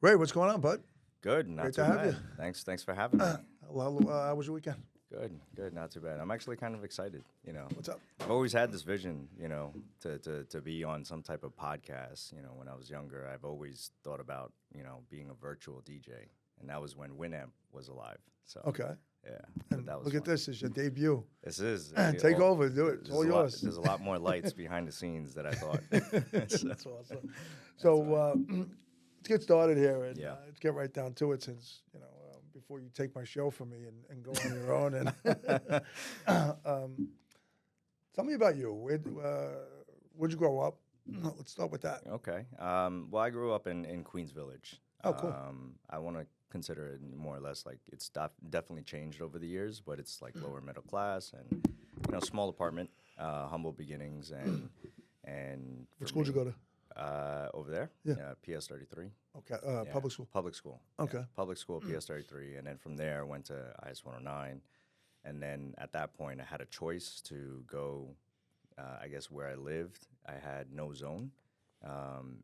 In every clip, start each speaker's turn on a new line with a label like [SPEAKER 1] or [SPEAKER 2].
[SPEAKER 1] Ray, what's going on, bud?
[SPEAKER 2] Good, not
[SPEAKER 1] Great
[SPEAKER 2] too
[SPEAKER 1] to have
[SPEAKER 2] bad.
[SPEAKER 1] you.
[SPEAKER 2] Thanks for having me.
[SPEAKER 1] How was your weekend?
[SPEAKER 2] Good, not too bad. I'm actually kind of excited.
[SPEAKER 1] What's up?
[SPEAKER 2] I've always had this vision, to be on some type of podcast. When I was younger, I've always thought about, being a virtual DJ, and that was when Winamp was alive. So
[SPEAKER 1] Okay.
[SPEAKER 2] yeah,
[SPEAKER 1] And
[SPEAKER 2] that was
[SPEAKER 1] look at
[SPEAKER 2] fun.
[SPEAKER 1] this. It's your debut.
[SPEAKER 2] This is
[SPEAKER 1] Take
[SPEAKER 2] all-
[SPEAKER 1] over. Do it. It's all yours.
[SPEAKER 2] There's a lot more lights behind the scenes that I thought.
[SPEAKER 1] That's awesome. So let's get started here and
[SPEAKER 2] Yeah.
[SPEAKER 1] let's get right down to it since, before you take my show from me and go on your own. And tell me about you. Where'd you grow up? Let's start with that.
[SPEAKER 2] Okay. Well, I grew up in Queens Village.
[SPEAKER 1] Oh, cool.
[SPEAKER 2] I want to consider it more or less like it's definitely changed over the years, but it's like lower middle class and small apartment, humble beginnings, and
[SPEAKER 1] What school did you go to?
[SPEAKER 2] over there,
[SPEAKER 1] Yeah.
[SPEAKER 2] PS 33.
[SPEAKER 1] Okay.
[SPEAKER 2] Yeah,
[SPEAKER 1] Public school.
[SPEAKER 2] Public school.
[SPEAKER 1] Okay.
[SPEAKER 2] Yeah, public school, PS 33, and then from there I went to IS 109, and then at that point I had a choice to go. I guess where I lived, I had no zone,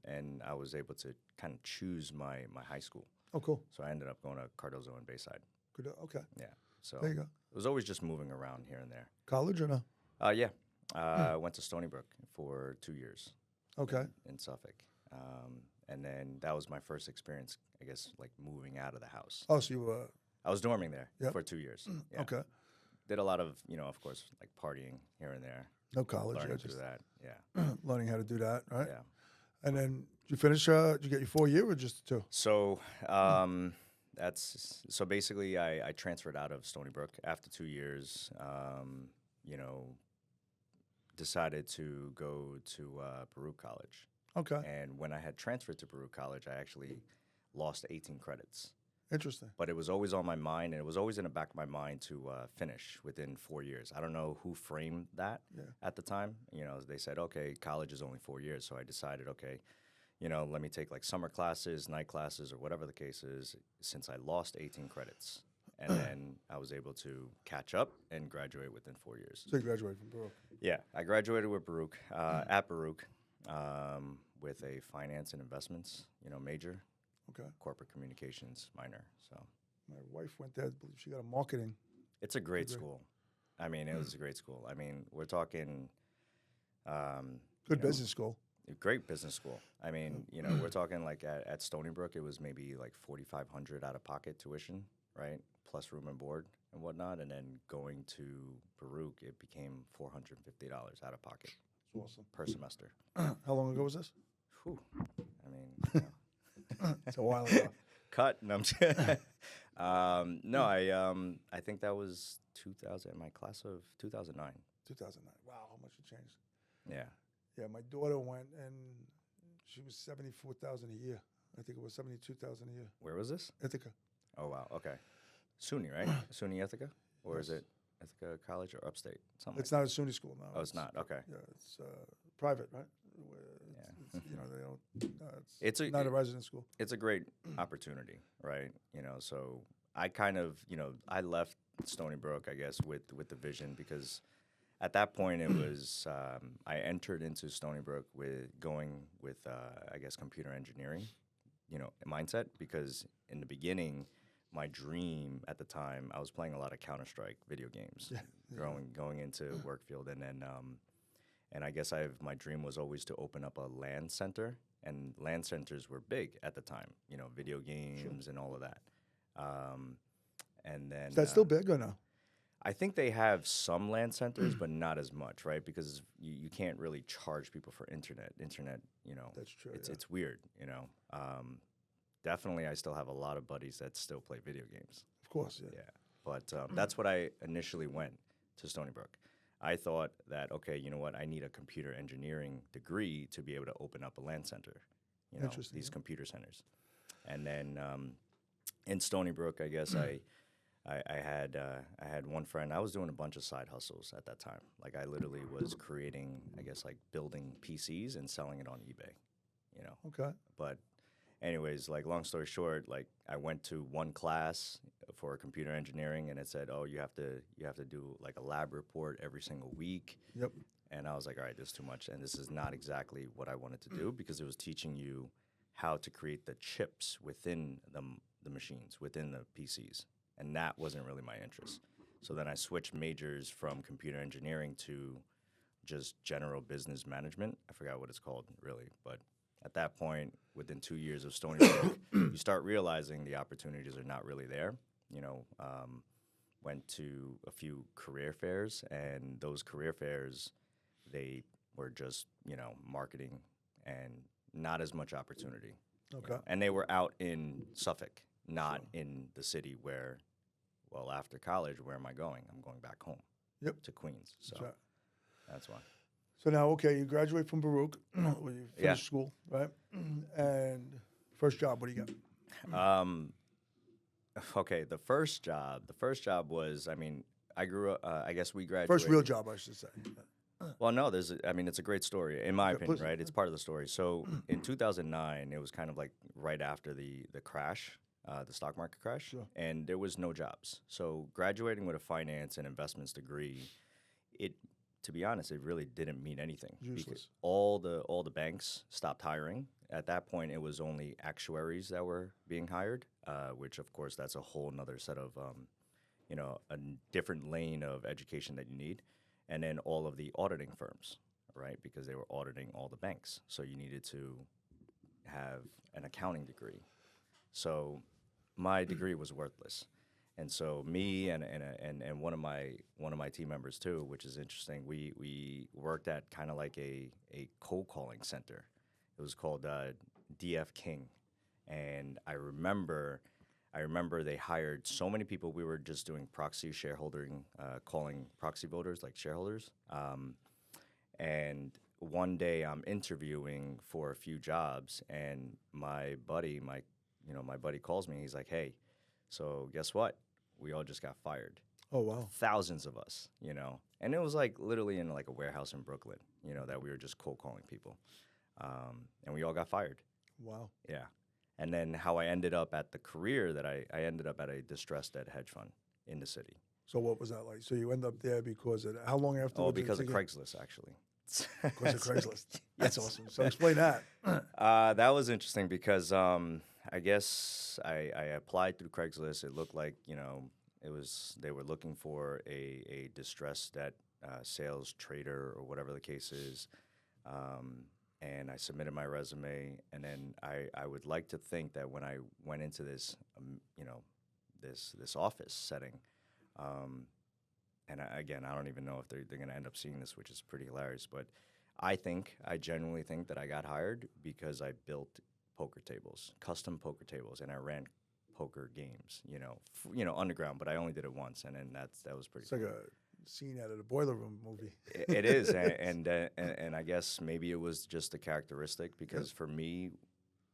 [SPEAKER 2] and I was able to kind of choose my high school.
[SPEAKER 1] Oh, cool.
[SPEAKER 2] So I ended up going to Cardozo and Bayside.
[SPEAKER 1] Good. Okay.
[SPEAKER 2] Yeah. So
[SPEAKER 1] There you go.
[SPEAKER 2] it was always just moving around here and there.
[SPEAKER 1] College or no?
[SPEAKER 2] Yeah. I went to Stony Brook for 2 years
[SPEAKER 1] Okay.
[SPEAKER 2] in Suffolk. And then that was my first experience, I guess, like moving out of the house.
[SPEAKER 1] Oh, so you were.
[SPEAKER 2] I was dorming there
[SPEAKER 1] Yep.
[SPEAKER 2] for 2 years. Yeah.
[SPEAKER 1] Okay.
[SPEAKER 2] Did a lot of, of course, like partying here and there.
[SPEAKER 1] No college.
[SPEAKER 2] Learning
[SPEAKER 1] Yeah,
[SPEAKER 2] through
[SPEAKER 1] just
[SPEAKER 2] that. Yeah.
[SPEAKER 1] learning how to do that, right?
[SPEAKER 2] Yeah.
[SPEAKER 1] And then did you finish? Did you get your 4 year or just 2?
[SPEAKER 2] So so basically I transferred out of Stony Brook after 2 years. Decided to go to Baruch College.
[SPEAKER 1] Okay.
[SPEAKER 2] And when I had transferred to Baruch College, I actually lost 18 credits.
[SPEAKER 1] Interesting.
[SPEAKER 2] But it was always on my mind, and it was always in the back of my mind to finish within 4 years. I don't know who framed that at the time. They said, okay, college is only 4 years. So I decided, okay, let me take like summer classes, night classes, or whatever the case is, since I lost 18 credits. And then I was able to catch up and graduate within 4 years.
[SPEAKER 1] So you graduated from Baruch.
[SPEAKER 2] Yeah, I graduated with Baruch, at Baruch, with a finance and investments, major,
[SPEAKER 1] Okay.
[SPEAKER 2] corporate communications minor. So
[SPEAKER 1] My wife went there. I believe she got a marketing.
[SPEAKER 2] it's a great
[SPEAKER 1] Degree.
[SPEAKER 2] school. I mean, it was a great school. I mean, we're talking
[SPEAKER 1] Good business school.
[SPEAKER 2] a great business school. I mean, we're talking like at Stony Brook, it was maybe like $4,500 out of pocket tuition, right? Plus room and board and whatnot. And then going to Baruch, it became $450 out of pocket
[SPEAKER 1] It's awesome.
[SPEAKER 2] per semester.
[SPEAKER 1] How long ago was this?
[SPEAKER 2] Whew. I mean,
[SPEAKER 1] It's a while ago.
[SPEAKER 2] cut. No, I'm no, I think that was 2000. My class of 2009.
[SPEAKER 1] 2009. Wow, how much it changed.
[SPEAKER 2] Yeah.
[SPEAKER 1] Yeah, my daughter went and she was 74,000 a year. I think it was 72,000 a year.
[SPEAKER 2] Where was this?
[SPEAKER 1] Ithaca.
[SPEAKER 2] Oh wow. Okay. SUNY, right? SUNY Ithaca, or is
[SPEAKER 1] Yes.
[SPEAKER 2] it Ithaca College or Upstate? Something.
[SPEAKER 1] It's
[SPEAKER 2] like
[SPEAKER 1] not a SUNY school, no.
[SPEAKER 2] that. Oh, it's not. Okay.
[SPEAKER 1] Yeah, it's private, right?
[SPEAKER 2] Yeah.
[SPEAKER 1] They don't.
[SPEAKER 2] It's a-
[SPEAKER 1] not a resident school.
[SPEAKER 2] It's a great opportunity, right? So I kind of, I left Stony Brook, I guess, with the vision because at that point it was I entered into Stony Brook with going with I guess computer engineering, mindset because in the beginning my dream at the time I was playing a lot of Counter-Strike video games, going into work field and then and I guess my dream was always to open up a LAN center. And LAN centers were big at the time, video games and all of that. And then
[SPEAKER 1] Is that still big or no?
[SPEAKER 2] I think they have some LAN centers, but not as much, right? Because you can't really charge people for internet. Internet,
[SPEAKER 1] That's true.
[SPEAKER 2] it's weird, Definitely, I still have a lot of buddies that still play video games.
[SPEAKER 1] Of course, yeah.
[SPEAKER 2] Yeah, but that's what I initially went to Stony Brook. I thought that, okay, you know what, I need a computer engineering degree to be able to open up a LAN center,
[SPEAKER 1] Interesting,
[SPEAKER 2] these
[SPEAKER 1] yeah.
[SPEAKER 2] computer centers. And then in Stony Brook, I guess I had one friend. I was doing a bunch of side hustles at that time. Like I literally was creating, I guess, like building PCs and selling it on eBay,
[SPEAKER 1] Okay.
[SPEAKER 2] But anyways, like long story short, like I went to one class for computer engineering and it said, oh, you have to do like a lab report every single week.
[SPEAKER 1] Yep.
[SPEAKER 2] And I was like, all right, this is too much. And this is not exactly what I wanted to do because it was teaching you how to create the chips within the machines, within the PCs. And that wasn't really my interest. So then I switched majors from computer engineering to just general business management. I forgot what it's called really, but at that point, within 2 years of Stony Brook, you start realizing the opportunities are not really there. You know, went to a few career fairs, and those career fairs, they were just, you know, marketing and not as much opportunity.
[SPEAKER 1] Okay.
[SPEAKER 2] And they were out in Suffolk, not in the city where, well, after college, where am I going? I'm going back home.
[SPEAKER 1] Yep.
[SPEAKER 2] To Queens. So that's why.
[SPEAKER 1] So now, okay, you graduate from Baruch, when you finish school, right? And first job, what do you got?
[SPEAKER 2] Okay, the first job was, I mean, I grew up, I guess we graduated.
[SPEAKER 1] First real job, I should say.
[SPEAKER 2] Well, no, it's a great story, in my opinion,
[SPEAKER 1] please.
[SPEAKER 2] right? It's part of the story. So in 2009, it was kind of like right after the crash, the stock market crash,
[SPEAKER 1] Sure.
[SPEAKER 2] and there was no jobs. So graduating with a finance and investments degree, to be honest, it really didn't mean anything.
[SPEAKER 1] Useless.
[SPEAKER 2] Because all the banks stopped hiring. At that point, it was only actuaries that were being hired, which, of course, that's a whole nother set of, you know, a different lane of education that you need. And then all of the auditing firms, right, because they were auditing all the banks. So you needed to have an accounting degree. So my degree was worthless. And so me and one of my team members too, which is interesting, we worked at kind of like a cold calling center. It was called DF King, and I remember they hired so many people. We were just doing proxy shareholdering, calling proxy voters like shareholders. And one day I'm interviewing for a few jobs, and my buddy calls me. He's like, "Hey, so guess what? We all just got fired."
[SPEAKER 1] Oh, wow.
[SPEAKER 2] Thousands of us, you know. And it was like literally in like a warehouse in Brooklyn, you know, that we were just cold calling people. And we all got fired.
[SPEAKER 1] Wow.
[SPEAKER 2] Yeah. And then how I ended up at the career that I ended up at a distressed debt hedge fund in the city.
[SPEAKER 1] So what was that like? So you end up there because of how long after?
[SPEAKER 2] Oh, because of Craigslist, actually.
[SPEAKER 1] Because of Craigslist. That's awesome. So explain that.
[SPEAKER 2] That was interesting because I guess I applied through Craigslist. It looked like, you know, they were looking for a distressed debt sales trader or whatever the case is. And I submitted my resume, and then I would like to think that when I went into this, you know, this office setting, and again, I don't even know if they're going to end up seeing this, which is pretty hilarious, but I genuinely think that I got hired because I built poker tables, custom poker tables, and I ran poker games, you know, underground, but I only did it once, and then that was pretty
[SPEAKER 1] It's
[SPEAKER 2] cool.
[SPEAKER 1] like a scene out of the Boiler Room movie.
[SPEAKER 2] It is, and I guess maybe it was just a characteristic because for me,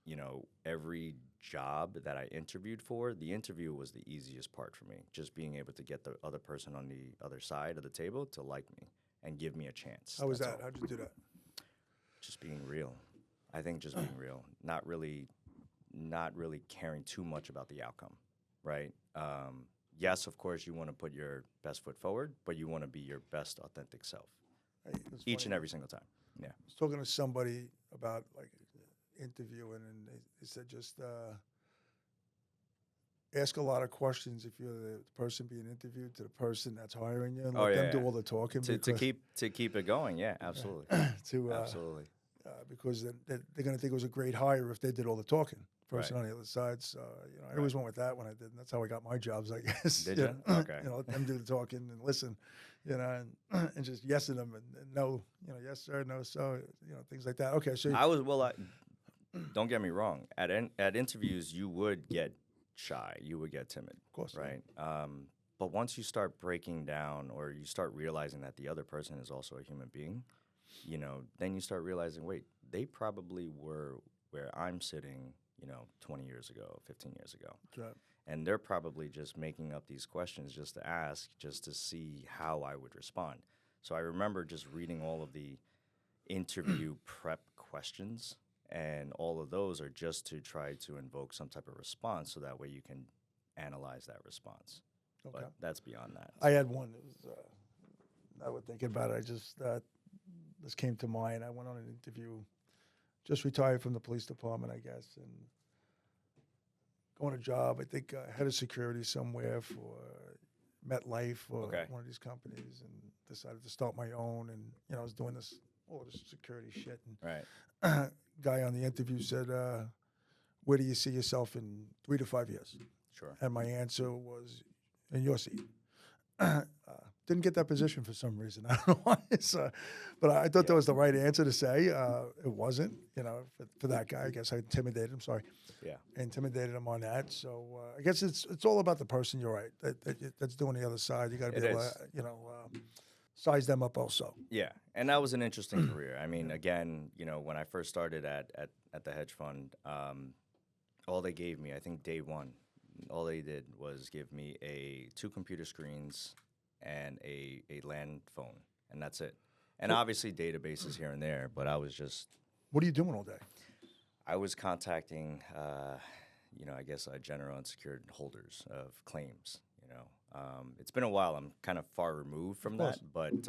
[SPEAKER 2] you know, every job that I interviewed for, the interview was the easiest part for me. Just being able to get the other person on the other side of the table to like me and give me a chance.
[SPEAKER 1] How was
[SPEAKER 2] That's
[SPEAKER 1] that?
[SPEAKER 2] all.
[SPEAKER 1] How'd you do that?
[SPEAKER 2] Just being real. I think just being real, not really caring too much about the outcome, right? Yes, of course, you want to put your best foot forward, but you want to be your best authentic self each and every single time. Yeah.
[SPEAKER 1] I was talking to somebody about like interviewing, and they said just ask a lot of questions if you're the person being interviewed to the person that's hiring you, and let them do all the talking
[SPEAKER 2] to keep it going. Yeah, absolutely. Absolutely.
[SPEAKER 1] Because they're going to think it was a great hire if they did all the talking. Person
[SPEAKER 2] Right.
[SPEAKER 1] on the other side. So, you know, I always went with that when I did, and that's how I got my jobs, I guess.
[SPEAKER 2] Did you? Okay.
[SPEAKER 1] You know, let them do the talking and listen, you know, and just yesing them and no, you know, yes sir, no sir, you know, things like that. Okay, so
[SPEAKER 2] don't get me wrong. At interviews, you would get shy, you would get timid,
[SPEAKER 1] of course,
[SPEAKER 2] right? But once you start breaking down, or you start realizing that the other person is also a human being, you know, then you start realizing, wait, they probably were where I'm sitting, you know, 20 years ago, 15 years ago.
[SPEAKER 1] Right.
[SPEAKER 2] And they're probably just making up these questions just to ask, just to see how I would respond. So I remember just reading all of the interview prep questions, and all of those are just to try to invoke some type of response, so that way you can analyze that response.
[SPEAKER 1] Okay.
[SPEAKER 2] But that's beyond that.
[SPEAKER 1] I had one. It was, I was thinking about it. I just this came to mind. I went on an interview just retired from the police department, I guess, and going to job. I think head of security somewhere for MetLife or
[SPEAKER 2] Okay.
[SPEAKER 1] one of these companies, and decided to start my own. And I was doing all this security shit.
[SPEAKER 2] Right.
[SPEAKER 1] And guy on the interview said, "Where do you see yourself in 3 to 5 years?"
[SPEAKER 2] Sure.
[SPEAKER 1] And my answer was, "In your seat." Didn't get that position for some reason. I don't know why. But I thought that was the right answer to say. It wasn't, for that guy. I guess I intimidated him. Sorry.
[SPEAKER 2] Yeah.
[SPEAKER 1] I intimidated him on that. So I guess it's all about the person. You're right. That's doing the other side. You got to be
[SPEAKER 2] It
[SPEAKER 1] able
[SPEAKER 2] is.
[SPEAKER 1] to, size them up also.
[SPEAKER 2] Yeah, and that was an interesting career. I mean, again, when I first started at the hedge fund, all they gave me, I think day one, all they did was give me 2 computer screens and a land phone, and that's it. And obviously databases here and there, but I was just,
[SPEAKER 1] What are you doing all day?
[SPEAKER 2] I was contacting, I guess general unsecured holders of claims. It's been a while. I'm kind of far removed from that, but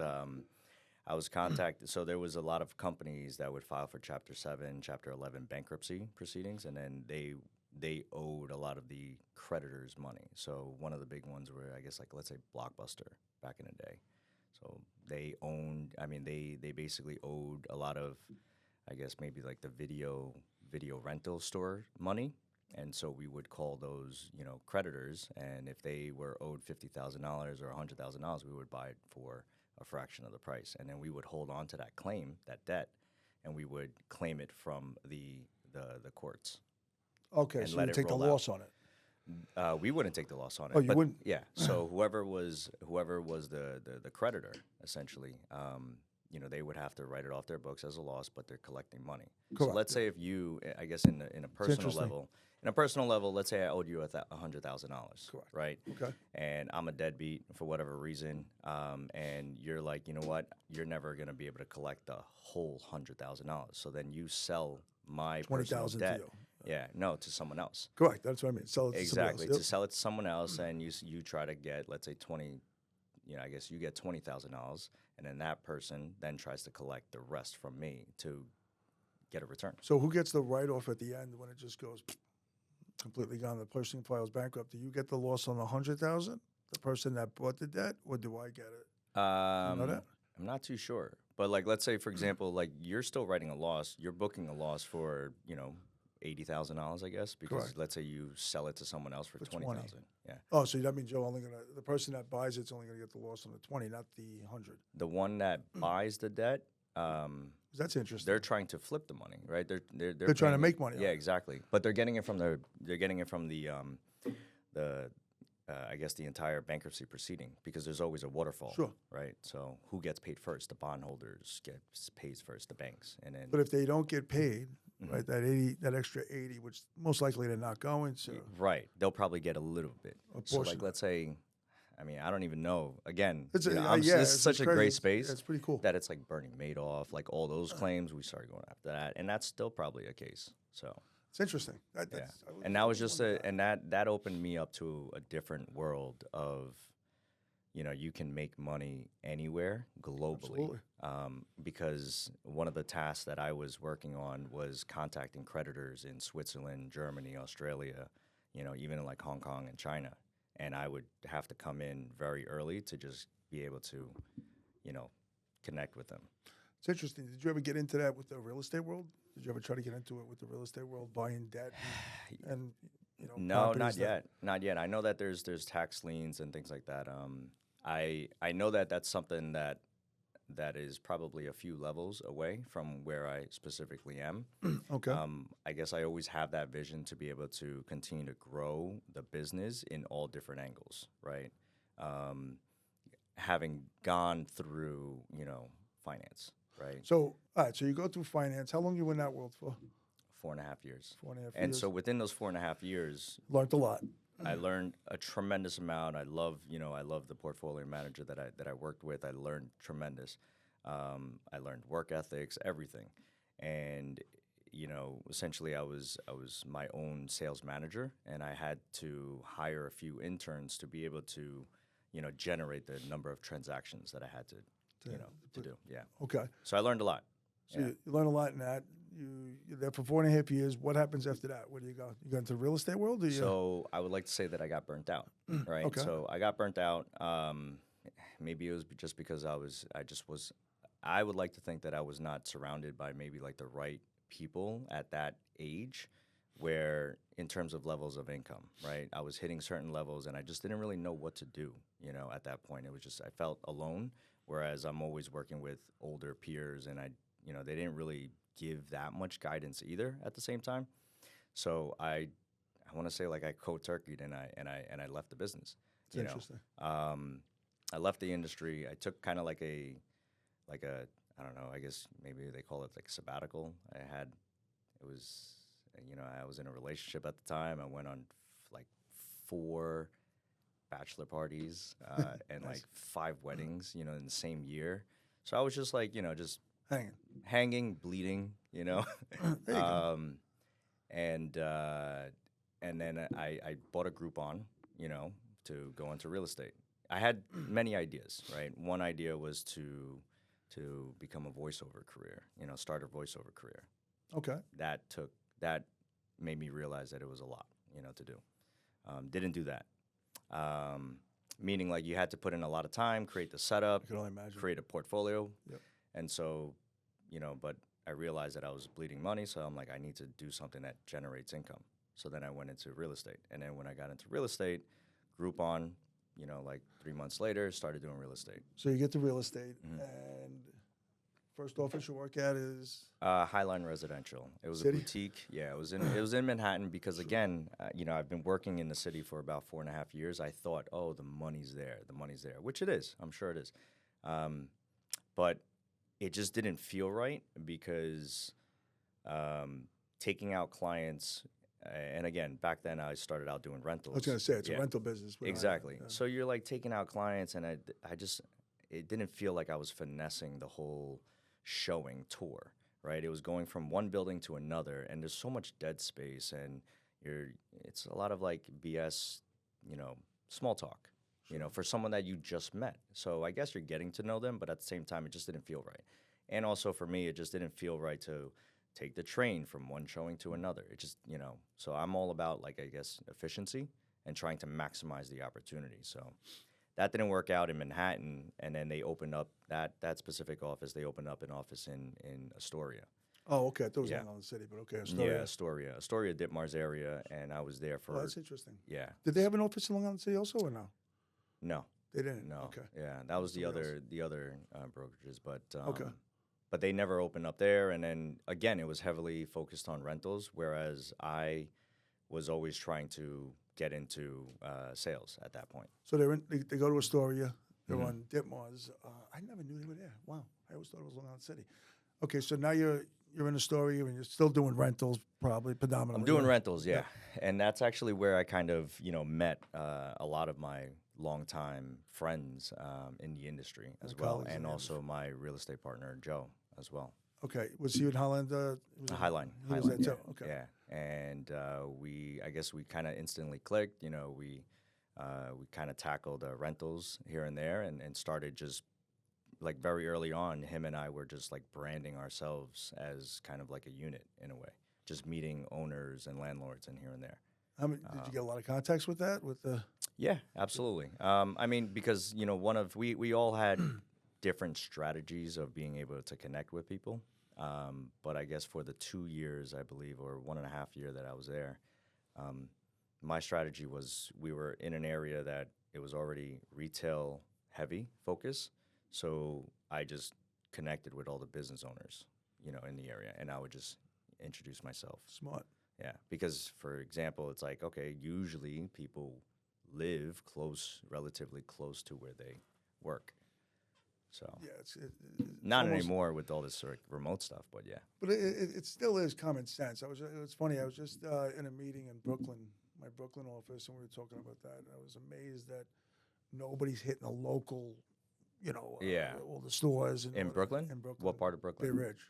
[SPEAKER 2] I was contacted. So there was a lot of companies that would file for Chapter 7, Chapter 11 bankruptcy proceedings, and then they owed a lot of the creditors money. So one of the big ones were, I guess, let's say Blockbuster back in the day. So they owned. I mean, they basically owed a lot of, I guess, maybe like the video rental store money. And so we would call those, creditors, and if they were owed $50,000 or $100,000, we would buy it for a fraction of the price, and then we would hold on to that claim, that debt, and we would claim it from the courts.
[SPEAKER 1] Okay,
[SPEAKER 2] And
[SPEAKER 1] so
[SPEAKER 2] let
[SPEAKER 1] you
[SPEAKER 2] it
[SPEAKER 1] take the
[SPEAKER 2] roll out.
[SPEAKER 1] loss on it.
[SPEAKER 2] We wouldn't take the loss on it.
[SPEAKER 1] Oh, you
[SPEAKER 2] but
[SPEAKER 1] wouldn't?
[SPEAKER 2] Yeah. So whoever was the creditor, essentially, they would have to write it off their books as a loss, but they're collecting money.
[SPEAKER 1] Correct,
[SPEAKER 2] So let's say if you, I guess, in a personal level, let's say I owed you $100,000,
[SPEAKER 1] Correct.
[SPEAKER 2] right?
[SPEAKER 1] Okay.
[SPEAKER 2] And I'm a deadbeat for whatever reason, and you're like, you know what? You're never gonna be able to collect the whole $100,000. So then you sell my personal
[SPEAKER 1] 20,000
[SPEAKER 2] debt.
[SPEAKER 1] to you.
[SPEAKER 2] Yeah, no, to someone else.
[SPEAKER 1] Correct. That's what I mean. Sell it to somebody
[SPEAKER 2] Exactly,
[SPEAKER 1] else.
[SPEAKER 2] to sell it to someone else, and you try to get, let's say, 20. I guess you get $20,000, and then that person then tries to collect the rest from me to get a return.
[SPEAKER 1] So who gets the write-off at the end when it just goes completely gone? The person files bankrupt. Do you get the loss on the 100,000? The person that bought the debt, or do I get it? You know that?
[SPEAKER 2] I'm not too sure, but let's say, for example, you're still writing a loss. You're booking a loss for $80,000, I guess, because
[SPEAKER 1] Correct.
[SPEAKER 2] let's say you sell it to someone else for 20,000. Yeah.
[SPEAKER 1] Oh, so that means the person that buys it's only gonna get the loss on the 20, not the 100.
[SPEAKER 2] The one that buys the debt,
[SPEAKER 1] That's interesting.
[SPEAKER 2] they're trying to flip the money, right? They're
[SPEAKER 1] They're trying to
[SPEAKER 2] paying
[SPEAKER 1] make money on
[SPEAKER 2] Yeah,
[SPEAKER 1] it.
[SPEAKER 2] exactly. But they're getting it from the I guess the entire bankruptcy proceeding, because there's always a waterfall,
[SPEAKER 1] Sure.
[SPEAKER 2] right? So who gets paid first? The bondholders pays first, the banks, and then
[SPEAKER 1] But if they don't get paid, right, that extra 80, which most likely they're not going to.
[SPEAKER 2] right, they'll probably get a little bit. So
[SPEAKER 1] portion.
[SPEAKER 2] let's say, I mean, I don't even know. Again,
[SPEAKER 1] It's
[SPEAKER 2] this is such a
[SPEAKER 1] crazy.
[SPEAKER 2] great space.
[SPEAKER 1] It's pretty cool.
[SPEAKER 2] That it's like Bernie Madoff, all those claims. We started going after that, and that's still probably a case. So.
[SPEAKER 1] It's interesting.
[SPEAKER 2] Yeah, and that was just that opened me up to a different world of, you can make money anywhere globally.
[SPEAKER 1] Absolutely.
[SPEAKER 2] Because one of the tasks that I was working on was contacting creditors in Switzerland, Germany, Australia, even in Hong Kong and China, and I would have to come in very early to just be able to, connect with them.
[SPEAKER 1] It's interesting. Did you ever get into that with the real estate world? Did you ever try to get into it with the real estate world, buying debt and
[SPEAKER 2] No, not
[SPEAKER 1] properties
[SPEAKER 2] yet. Not yet. I know that there's tax liens and things like that. I know that that's something that is probably a few levels away from where I specifically am.
[SPEAKER 1] Okay.
[SPEAKER 2] I guess I always have that vision to be able to continue to grow the business in all different angles, right? Having gone through, finance, right?
[SPEAKER 1] So, all right. So you go through finance. How long you in that world for?
[SPEAKER 2] 4.5 years.
[SPEAKER 1] 4.5
[SPEAKER 2] And
[SPEAKER 1] years.
[SPEAKER 2] so within those 4.5 years,
[SPEAKER 1] Learned a lot.
[SPEAKER 2] I learned a tremendous amount. I love the portfolio manager that I worked with. I learned tremendous. I learned work ethics, everything, and essentially I was my own sales manager, and I had to hire a few interns to be able to, generate the number of transactions that I had to do. Yeah.
[SPEAKER 1] Okay.
[SPEAKER 2] So I learned a lot.
[SPEAKER 1] So
[SPEAKER 2] Yeah.
[SPEAKER 1] you learn a lot in that. You're there for 4.5 years. What happens after that? Where do you go? You go into the real estate world? Or you,
[SPEAKER 2] So I would like to say that I got burnt out, right?
[SPEAKER 1] Okay.
[SPEAKER 2] So I got burnt out. Maybe it was just because I would like to think that I was not surrounded by maybe like the right people at that age where in terms of levels of income, right? I was hitting certain levels and I just didn't really know what to do, at that point. It was just, I felt alone, whereas I'm always working with older peers and they didn't really give that much guidance either at the same time. So I want to say like I cold turkeyed and I left the business.
[SPEAKER 1] it's interesting.
[SPEAKER 2] I left the industry. I took kind of like a I don't know. I guess maybe they call it like sabbatical. I was in a relationship at the time. I went on like 4 bachelor parties and
[SPEAKER 1] Nice.
[SPEAKER 2] like 5 weddings, in the same year. So I was just like, just
[SPEAKER 1] Hanging.
[SPEAKER 2] hanging, bleeding,
[SPEAKER 1] There you go.
[SPEAKER 2] and then I bought a Groupon, to go into real estate. I had many ideas, right? One idea was to become a voiceover career, start a voiceover career.
[SPEAKER 1] Okay.
[SPEAKER 2] That made me realize that it was a lot, to do. Didn't do that. Meaning like you had to put in a lot of time, create the setup,
[SPEAKER 1] I can only imagine.
[SPEAKER 2] create a portfolio.
[SPEAKER 1] Yep.
[SPEAKER 2] And so, but I realized that I was bleeding money, so I'm like, I need to do something that generates income. So then I went into real estate. And then when I got into real estate, Groupon, like 3 months later, started doing real estate.
[SPEAKER 1] So you get to real estate,
[SPEAKER 2] Mm-hmm.
[SPEAKER 1] and first office you work at is
[SPEAKER 2] Highline Residential. It was
[SPEAKER 1] City?
[SPEAKER 2] a boutique. Yeah, it was in Manhattan because again, I've been working in the city for about 4.5 years. I thought, oh, the money's there, which it is. I'm sure it is, but it just didn't feel right because taking out clients. And again, back then I started out doing rentals.
[SPEAKER 1] I was going to say it's
[SPEAKER 2] Yeah.
[SPEAKER 1] a rental business. but I-
[SPEAKER 2] Exactly.
[SPEAKER 1] yeah.
[SPEAKER 2] So you're like taking out clients, and it didn't feel like I was finessing the whole showing tour, right? It was going from one building to another, and there's so much dead space, and it's a lot of like BS, small talk, for someone that you just met. So I guess you're getting to know them, but at the same time, it just didn't feel right. And also for me, it just didn't feel right to take the train from one showing to another. It just, so I'm all about like, I guess, efficiency and trying to maximize the opportunity. So that didn't work out in Manhattan, and then they opened up that specific office. They opened up an office in Astoria.
[SPEAKER 1] Oh, okay. I thought it was
[SPEAKER 2] Yeah.
[SPEAKER 1] Long Island City, but okay. Astoria.
[SPEAKER 2] Yeah, Astoria, Ditmars area, and I was there for.
[SPEAKER 1] Oh, that's interesting.
[SPEAKER 2] Yeah.
[SPEAKER 1] Did they have an office in Long Island City also, or no?
[SPEAKER 2] No.
[SPEAKER 1] They didn't.
[SPEAKER 2] No.
[SPEAKER 1] Okay.
[SPEAKER 2] Yeah, that was the
[SPEAKER 1] Somebody
[SPEAKER 2] other brokerages, but
[SPEAKER 1] Okay.
[SPEAKER 2] But they never opened up there. And then again, it was heavily focused on rentals, whereas I was always trying to get into sales at that point.
[SPEAKER 1] So they go to Astoria. They're
[SPEAKER 2] Mhm.
[SPEAKER 1] on Ditmars. I never knew they were there. Wow. I always thought it was Long Island City. Okay, so now you're in Astoria and you're still doing rentals, probably predominantly.
[SPEAKER 2] I'm doing
[SPEAKER 1] yeah.
[SPEAKER 2] rentals, yeah. And that's actually where I kind of, met a lot of my longtime friends in the industry as well,
[SPEAKER 1] colleagues in
[SPEAKER 2] and
[SPEAKER 1] the
[SPEAKER 2] also my real estate partner, Joe, as well.
[SPEAKER 1] Okay, was he in Holland? Was he-
[SPEAKER 2] Highline.
[SPEAKER 1] He was
[SPEAKER 2] Highline,
[SPEAKER 1] there
[SPEAKER 2] yeah.
[SPEAKER 1] too. Okay.
[SPEAKER 2] Yeah. And I guess we kind of instantly clicked. We kind of tackled rentals here and there and started just like very early on, him and I were just like branding ourselves as kind of like a unit in a way, just meeting owners and landlords and here and there.
[SPEAKER 1] How many, did you get a lot of contacts with that? With the
[SPEAKER 2] Yeah, absolutely. I mean, because we all had different strategies of being able to connect with people. But I guess for the 2 years, I believe, or 1.5 year that I was there, my strategy was we were in an area that it was already retail heavy focus. So I just connected with all the business owners, in the area, and I would just introduce myself.
[SPEAKER 1] smart.
[SPEAKER 2] Yeah, because for example, it's like, okay, usually people live relatively close to where they work. So
[SPEAKER 1] Yeah, it's
[SPEAKER 2] not
[SPEAKER 1] almost-
[SPEAKER 2] anymore with all this sort of remote stuff, but yeah.
[SPEAKER 1] But it still is common sense. It's funny. I was just in a meeting in Brooklyn, my Brooklyn office, and we were talking about that. And I was amazed that nobody's hitting a local,
[SPEAKER 2] Yeah.
[SPEAKER 1] all the stores
[SPEAKER 2] In Brooklyn?
[SPEAKER 1] In Brooklyn,
[SPEAKER 2] What part of
[SPEAKER 1] Bay
[SPEAKER 2] Brooklyn?
[SPEAKER 1] Ridge.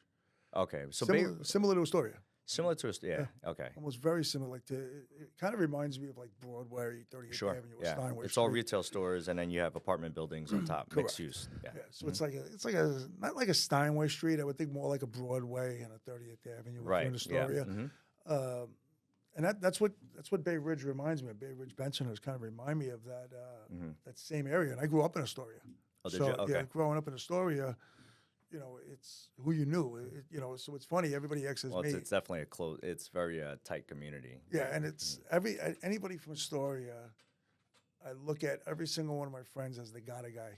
[SPEAKER 2] Okay, so
[SPEAKER 1] Similar to Astoria.
[SPEAKER 2] Similar to a yeah. Okay.
[SPEAKER 1] Almost very similar. Like it kind of reminds me of like Broadway, 38th
[SPEAKER 2] Sure.
[SPEAKER 1] Avenue, or
[SPEAKER 2] Yeah.
[SPEAKER 1] Steinway
[SPEAKER 2] It's
[SPEAKER 1] Street.
[SPEAKER 2] all retail stores, and then you have apartment buildings on top, mixed
[SPEAKER 1] Correct.
[SPEAKER 2] use. Yeah.
[SPEAKER 1] Yeah, so it's like a not like a Steinway Street. I would think more like a Broadway and a 38th Avenue if you're in
[SPEAKER 2] Right. Yeah.
[SPEAKER 1] Astoria. Um, and that's what Bay Ridge reminds me of. Bay Ridge Bensonhurst kind of remind me of that that same area. And I grew up in Astoria.
[SPEAKER 2] Oh, did
[SPEAKER 1] So
[SPEAKER 2] you? Okay.
[SPEAKER 1] yeah, growing up in Astoria, you know, it's who you knew. You know, so it's funny. Everybody X's
[SPEAKER 2] Well,
[SPEAKER 1] me.
[SPEAKER 2] it's definitely a close. It's very tight community.
[SPEAKER 1] Yeah, and it's anybody from Astoria. I look at every single one of my friends as the gotta guy.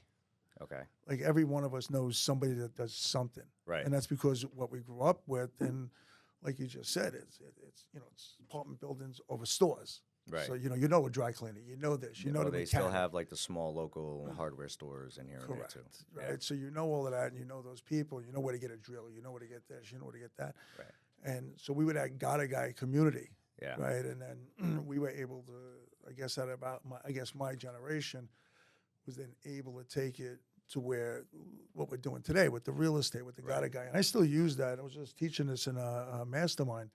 [SPEAKER 2] Okay.
[SPEAKER 1] Like every one of us knows somebody that does something,
[SPEAKER 2] Right.
[SPEAKER 1] and that's because what we grew up with, and like you just said, it's you know, it's apartment buildings over stores.
[SPEAKER 2] Right.
[SPEAKER 1] So you know a dry cleaner, you know this, you know
[SPEAKER 2] Oh,
[SPEAKER 1] the
[SPEAKER 2] they still
[SPEAKER 1] mechanic.
[SPEAKER 2] have like the small local hardware stores in here and there
[SPEAKER 1] Correct.
[SPEAKER 2] too.
[SPEAKER 1] Right.
[SPEAKER 2] Yeah.
[SPEAKER 1] So you know all of that, and you know those people. You know where to get a drill. You know where to get this. You know where to get that.
[SPEAKER 2] Right.
[SPEAKER 1] And so we were that gotta guy community.
[SPEAKER 2] Yeah.
[SPEAKER 1] Right. And then we were able to, I guess, at about my generation was then able to take it to where what we're doing today with the real estate, with the gotta guy. And I still use that. I was just teaching this in a mastermind.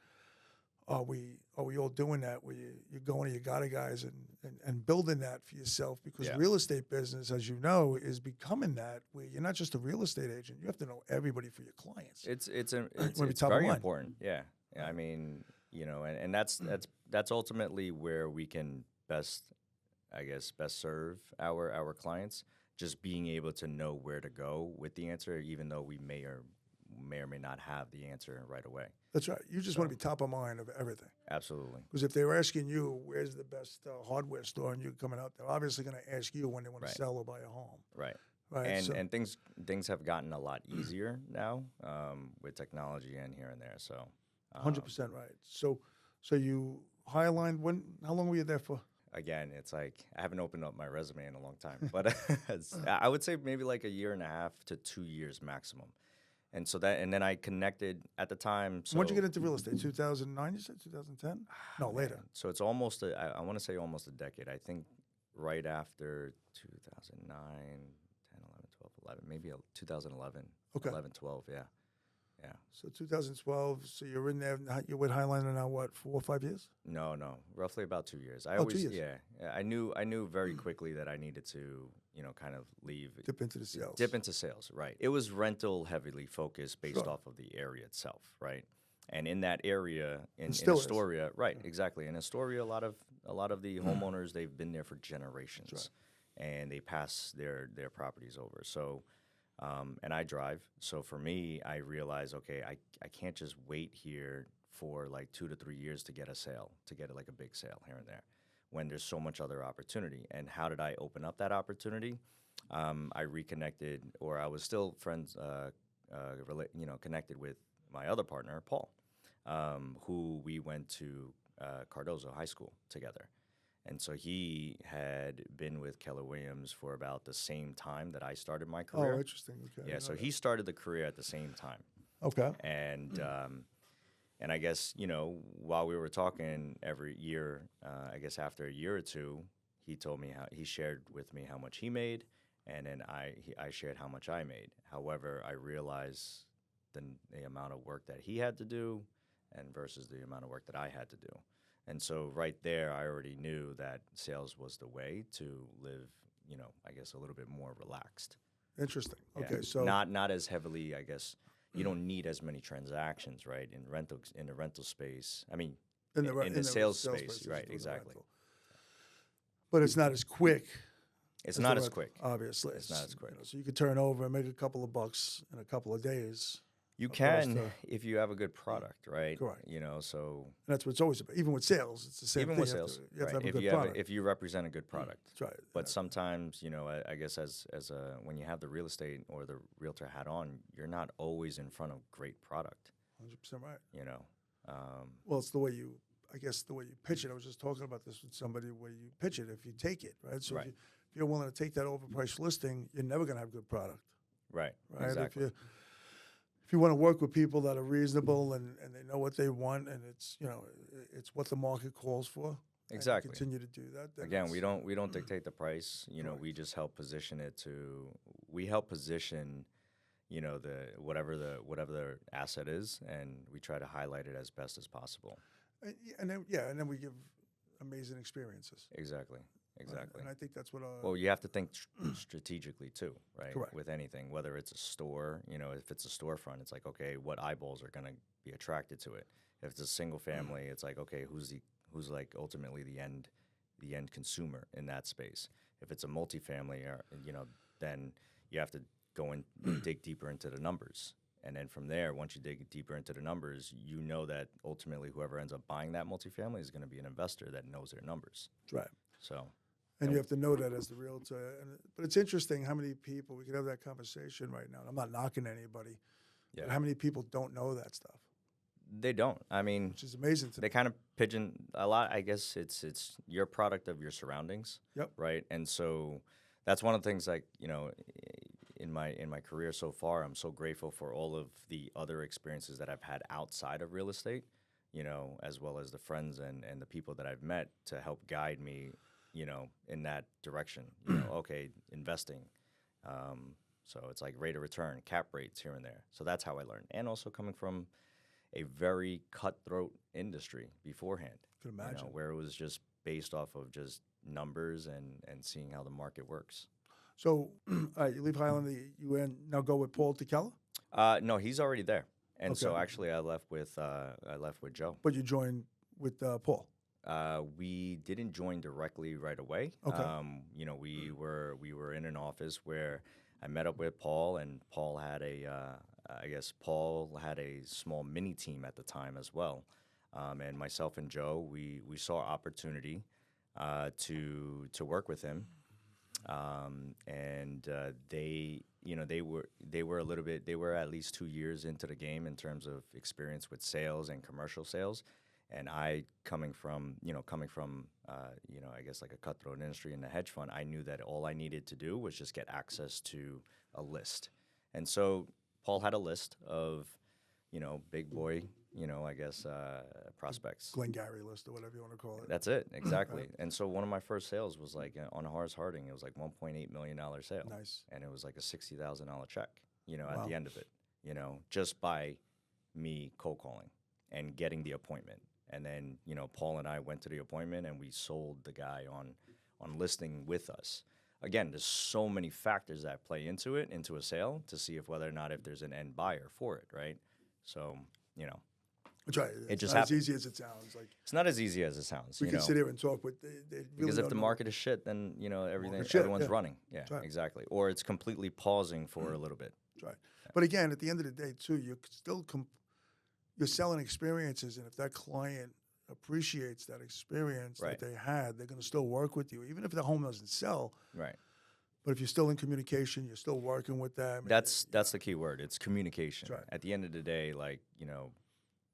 [SPEAKER 1] Are we all doing that? Where you're going to your gotta guys and building that for yourself? Because
[SPEAKER 2] Yeah.
[SPEAKER 1] real estate business, as you know, is becoming that where you're not just a real estate agent. You have to know everybody for your clients.
[SPEAKER 2] It's
[SPEAKER 1] wanna be
[SPEAKER 2] it's
[SPEAKER 1] top of
[SPEAKER 2] very
[SPEAKER 1] mind.
[SPEAKER 2] important. Yeah. Yeah. I mean, you know, and that's ultimately where we can best serve our clients. Just being able to know where to go with the answer, even though we may or may not have the answer right away.
[SPEAKER 1] That's right. You just want to be top of mind of everything.
[SPEAKER 2] Absolutely.
[SPEAKER 1] Because if they were asking you, where's the best hardware store, and you're coming out, they're obviously going to ask you when they want
[SPEAKER 2] Right.
[SPEAKER 1] to sell or buy a home.
[SPEAKER 2] Right.
[SPEAKER 1] Right.
[SPEAKER 2] And
[SPEAKER 1] so,
[SPEAKER 2] and things have gotten a lot easier now with technology and here and there. So
[SPEAKER 1] 100% right. So you highlined how long were you there for?
[SPEAKER 2] again, it's like I haven't opened up my resume in a long time, but I would say maybe like a year and a half to 2 years maximum. And so and then I connected at the time. So
[SPEAKER 1] When did you get into real estate? 2009, you said? 2010? No, later.
[SPEAKER 2] Man, so it's almost I want to say almost a decade. I think right after 2009, 10, 11, 12, 11, maybe 2011.
[SPEAKER 1] Okay.
[SPEAKER 2] 11, 12, yeah. Yeah.
[SPEAKER 1] So 2012, so you're in there, you're with Highliner now, what, 4 or 5 years?
[SPEAKER 2] No, roughly about 2 years. I
[SPEAKER 1] 2
[SPEAKER 2] always,
[SPEAKER 1] years.
[SPEAKER 2] yeah. I knew very quickly that I needed to, kind of leave.
[SPEAKER 1] Dip into the sales.
[SPEAKER 2] Dip into sales, right. It was rental heavily focused based
[SPEAKER 1] Sure.
[SPEAKER 2] off of the area itself, right? And in that area, in
[SPEAKER 1] still is.
[SPEAKER 2] Astoria, right, exactly. In Astoria, a lot of the homeowners, they've been there for generations. And they pass their properties over. So, and I drive. So for me, I realized, okay, I can't just wait here for like 2 to 3 years to get a sale, to get like a big sale here and there, when there's so much other opportunity. And how did I open up that opportunity? I reconnected, or I was still friends, connected with my other partner, Paul, who we went to Cardozo High School together. And so he had been with Keller Williams for about the same time that I started my career.
[SPEAKER 1] Oh, interesting. Okay.
[SPEAKER 2] Yeah, so he started the career at the same time.
[SPEAKER 1] Okay.
[SPEAKER 2] And I guess, while we were talking every year, I guess after a year or two, he told me he shared with me how much he made, and then I shared how much I made. However, I realized the amount of work that he had to do and versus the amount of work that I had to do. And so right there, I already knew that sales was the way to live, I guess a little bit more relaxed.
[SPEAKER 1] Interesting.
[SPEAKER 2] Yeah.
[SPEAKER 1] Okay, so
[SPEAKER 2] not as heavily, I guess. You don't need as many transactions, right? In the rental space. I mean, in the sales space, right? Exactly.
[SPEAKER 1] But it's not as quick.
[SPEAKER 2] It's not as quick.
[SPEAKER 1] Obviously,
[SPEAKER 2] It's not as quick.
[SPEAKER 1] So you could turn over and make a couple of bucks in a couple of days.
[SPEAKER 2] You
[SPEAKER 1] opposed
[SPEAKER 2] can
[SPEAKER 1] to-
[SPEAKER 2] if you have a good product, right?
[SPEAKER 1] Correct.
[SPEAKER 2] So
[SPEAKER 1] And that's what it's always about. Even with sales, it's the same
[SPEAKER 2] even
[SPEAKER 1] thing.
[SPEAKER 2] with
[SPEAKER 1] You have
[SPEAKER 2] sales,
[SPEAKER 1] to- you have to
[SPEAKER 2] right?
[SPEAKER 1] have a
[SPEAKER 2] If
[SPEAKER 1] good
[SPEAKER 2] you
[SPEAKER 1] product.
[SPEAKER 2] if you represent a good product.
[SPEAKER 1] That's right.
[SPEAKER 2] But sometimes, I guess as when you have the real estate or the realtor hat on, you're not always in front of great product.
[SPEAKER 1] 100% right.
[SPEAKER 2] Well,
[SPEAKER 1] it's the way you pitch it. I was just talking about this with somebody, where you pitch it, if you take it, right? So
[SPEAKER 2] Right.
[SPEAKER 1] if you're willing to take that overpriced listing, you're never going to have good product,
[SPEAKER 2] right.
[SPEAKER 1] right?
[SPEAKER 2] Exactly.
[SPEAKER 1] If you want to work with people that are reasonable and they know what they want, and it's it's what the market calls for. and you
[SPEAKER 2] Exactly.
[SPEAKER 1] continue to do that. then
[SPEAKER 2] Again,
[SPEAKER 1] it's-
[SPEAKER 2] we don't dictate the price. We just help position it we help position, whatever the asset is, and we try to highlight it as best as possible.
[SPEAKER 1] And then we give amazing experiences.
[SPEAKER 2] Exactly. Exactly.
[SPEAKER 1] And I think that's what.
[SPEAKER 2] Well, you have to think strategically too, right?
[SPEAKER 1] Correct.
[SPEAKER 2] With anything, whether it's a store, if it's a storefront, it's like, okay, what eyeballs are going to be attracted to it? If it's a single family, it's like, okay, who's like ultimately the end consumer in that space? If it's a multifamily, then you have to go and dig deeper into the numbers. And then from there, once you dig deeper into the numbers, you know that ultimately whoever ends up buying that multifamily is going to be an investor that knows their numbers.
[SPEAKER 1] That's right.
[SPEAKER 2] So.
[SPEAKER 1] And you have to know that as the realtor. But it's interesting how many people, we could have that conversation right now. I'm not knocking anybody.
[SPEAKER 2] Yeah.
[SPEAKER 1] But how many people don't know that stuff?
[SPEAKER 2] They don't. I mean,
[SPEAKER 1] which is amazing to me.
[SPEAKER 2] They kind of pigeon a lot. I guess it's your product of your surroundings.
[SPEAKER 1] Yep.
[SPEAKER 2] Right. And so that's one of the things, like, in my career so far, I'm so grateful for all of the other experiences that I've had outside of real estate, as well as the friends and the people that I've met to help guide me, in that direction. Okay, investing. So it's like rate of return, cap rates here and there. So that's how I learned. And also coming from a very cutthroat industry beforehand.
[SPEAKER 1] Could imagine.
[SPEAKER 2] Where it was just based off of just numbers and seeing how the market works.
[SPEAKER 1] So, all right, you leave Highland, you now go with Paul Tikella?
[SPEAKER 2] No, he's already there. And so
[SPEAKER 1] Okay.
[SPEAKER 2] actually I left with Joe.
[SPEAKER 1] But you joined with Paul?
[SPEAKER 2] We didn't join directly right away.
[SPEAKER 1] Okay.
[SPEAKER 2] We were in an office where I met up with Paul, and Paul had a small mini team at the time as well. And myself and Joe, we saw opportunity to work with him. They were at least 2 years into the game in terms of experience with sales and commercial sales. And I, coming from I guess like a cutthroat industry in the hedge fund, I knew that all I needed to do was just get access to a list. And so Paul had a list of, big boy, prospects.
[SPEAKER 1] Glengarry list or whatever you want to call it.
[SPEAKER 2] That's it, exactly. And so one of my first sales was like on Horace Harding. It was like $1.8 million sale.
[SPEAKER 1] Nice.
[SPEAKER 2] And it was like a $60,000 check,
[SPEAKER 1] Wow.
[SPEAKER 2] at the end of it, just by me cold calling and getting the appointment. And then, Paul and I went to the appointment and we sold the guy on listing with us. Again, there's so many factors that play into a sale, to see if whether or not if there's an end buyer for it, right? So,
[SPEAKER 1] That's right.
[SPEAKER 2] It
[SPEAKER 1] It's
[SPEAKER 2] just
[SPEAKER 1] not
[SPEAKER 2] happened.
[SPEAKER 1] as easy as it sounds. Like
[SPEAKER 2] it's not as easy as it sounds.
[SPEAKER 1] we can sit here and talk, but they really
[SPEAKER 2] because if
[SPEAKER 1] don't
[SPEAKER 2] the
[SPEAKER 1] know.
[SPEAKER 2] market is shit, then
[SPEAKER 1] Market's shit,
[SPEAKER 2] everyone's
[SPEAKER 1] yeah.
[SPEAKER 2] running. Yeah,
[SPEAKER 1] That's right.
[SPEAKER 2] exactly. Or it's completely pausing for a little bit.
[SPEAKER 1] That's right. But again, at the end of the day, too, you're still you're selling experiences, and if that client appreciates that experience
[SPEAKER 2] Right.
[SPEAKER 1] that they had, they're going to still work with you, even if the home doesn't sell.
[SPEAKER 2] Right.
[SPEAKER 1] But if you're still in communication, you're still working with them.
[SPEAKER 2] That's the key word. It's communication.
[SPEAKER 1] That's right.
[SPEAKER 2] At the end of the day, like,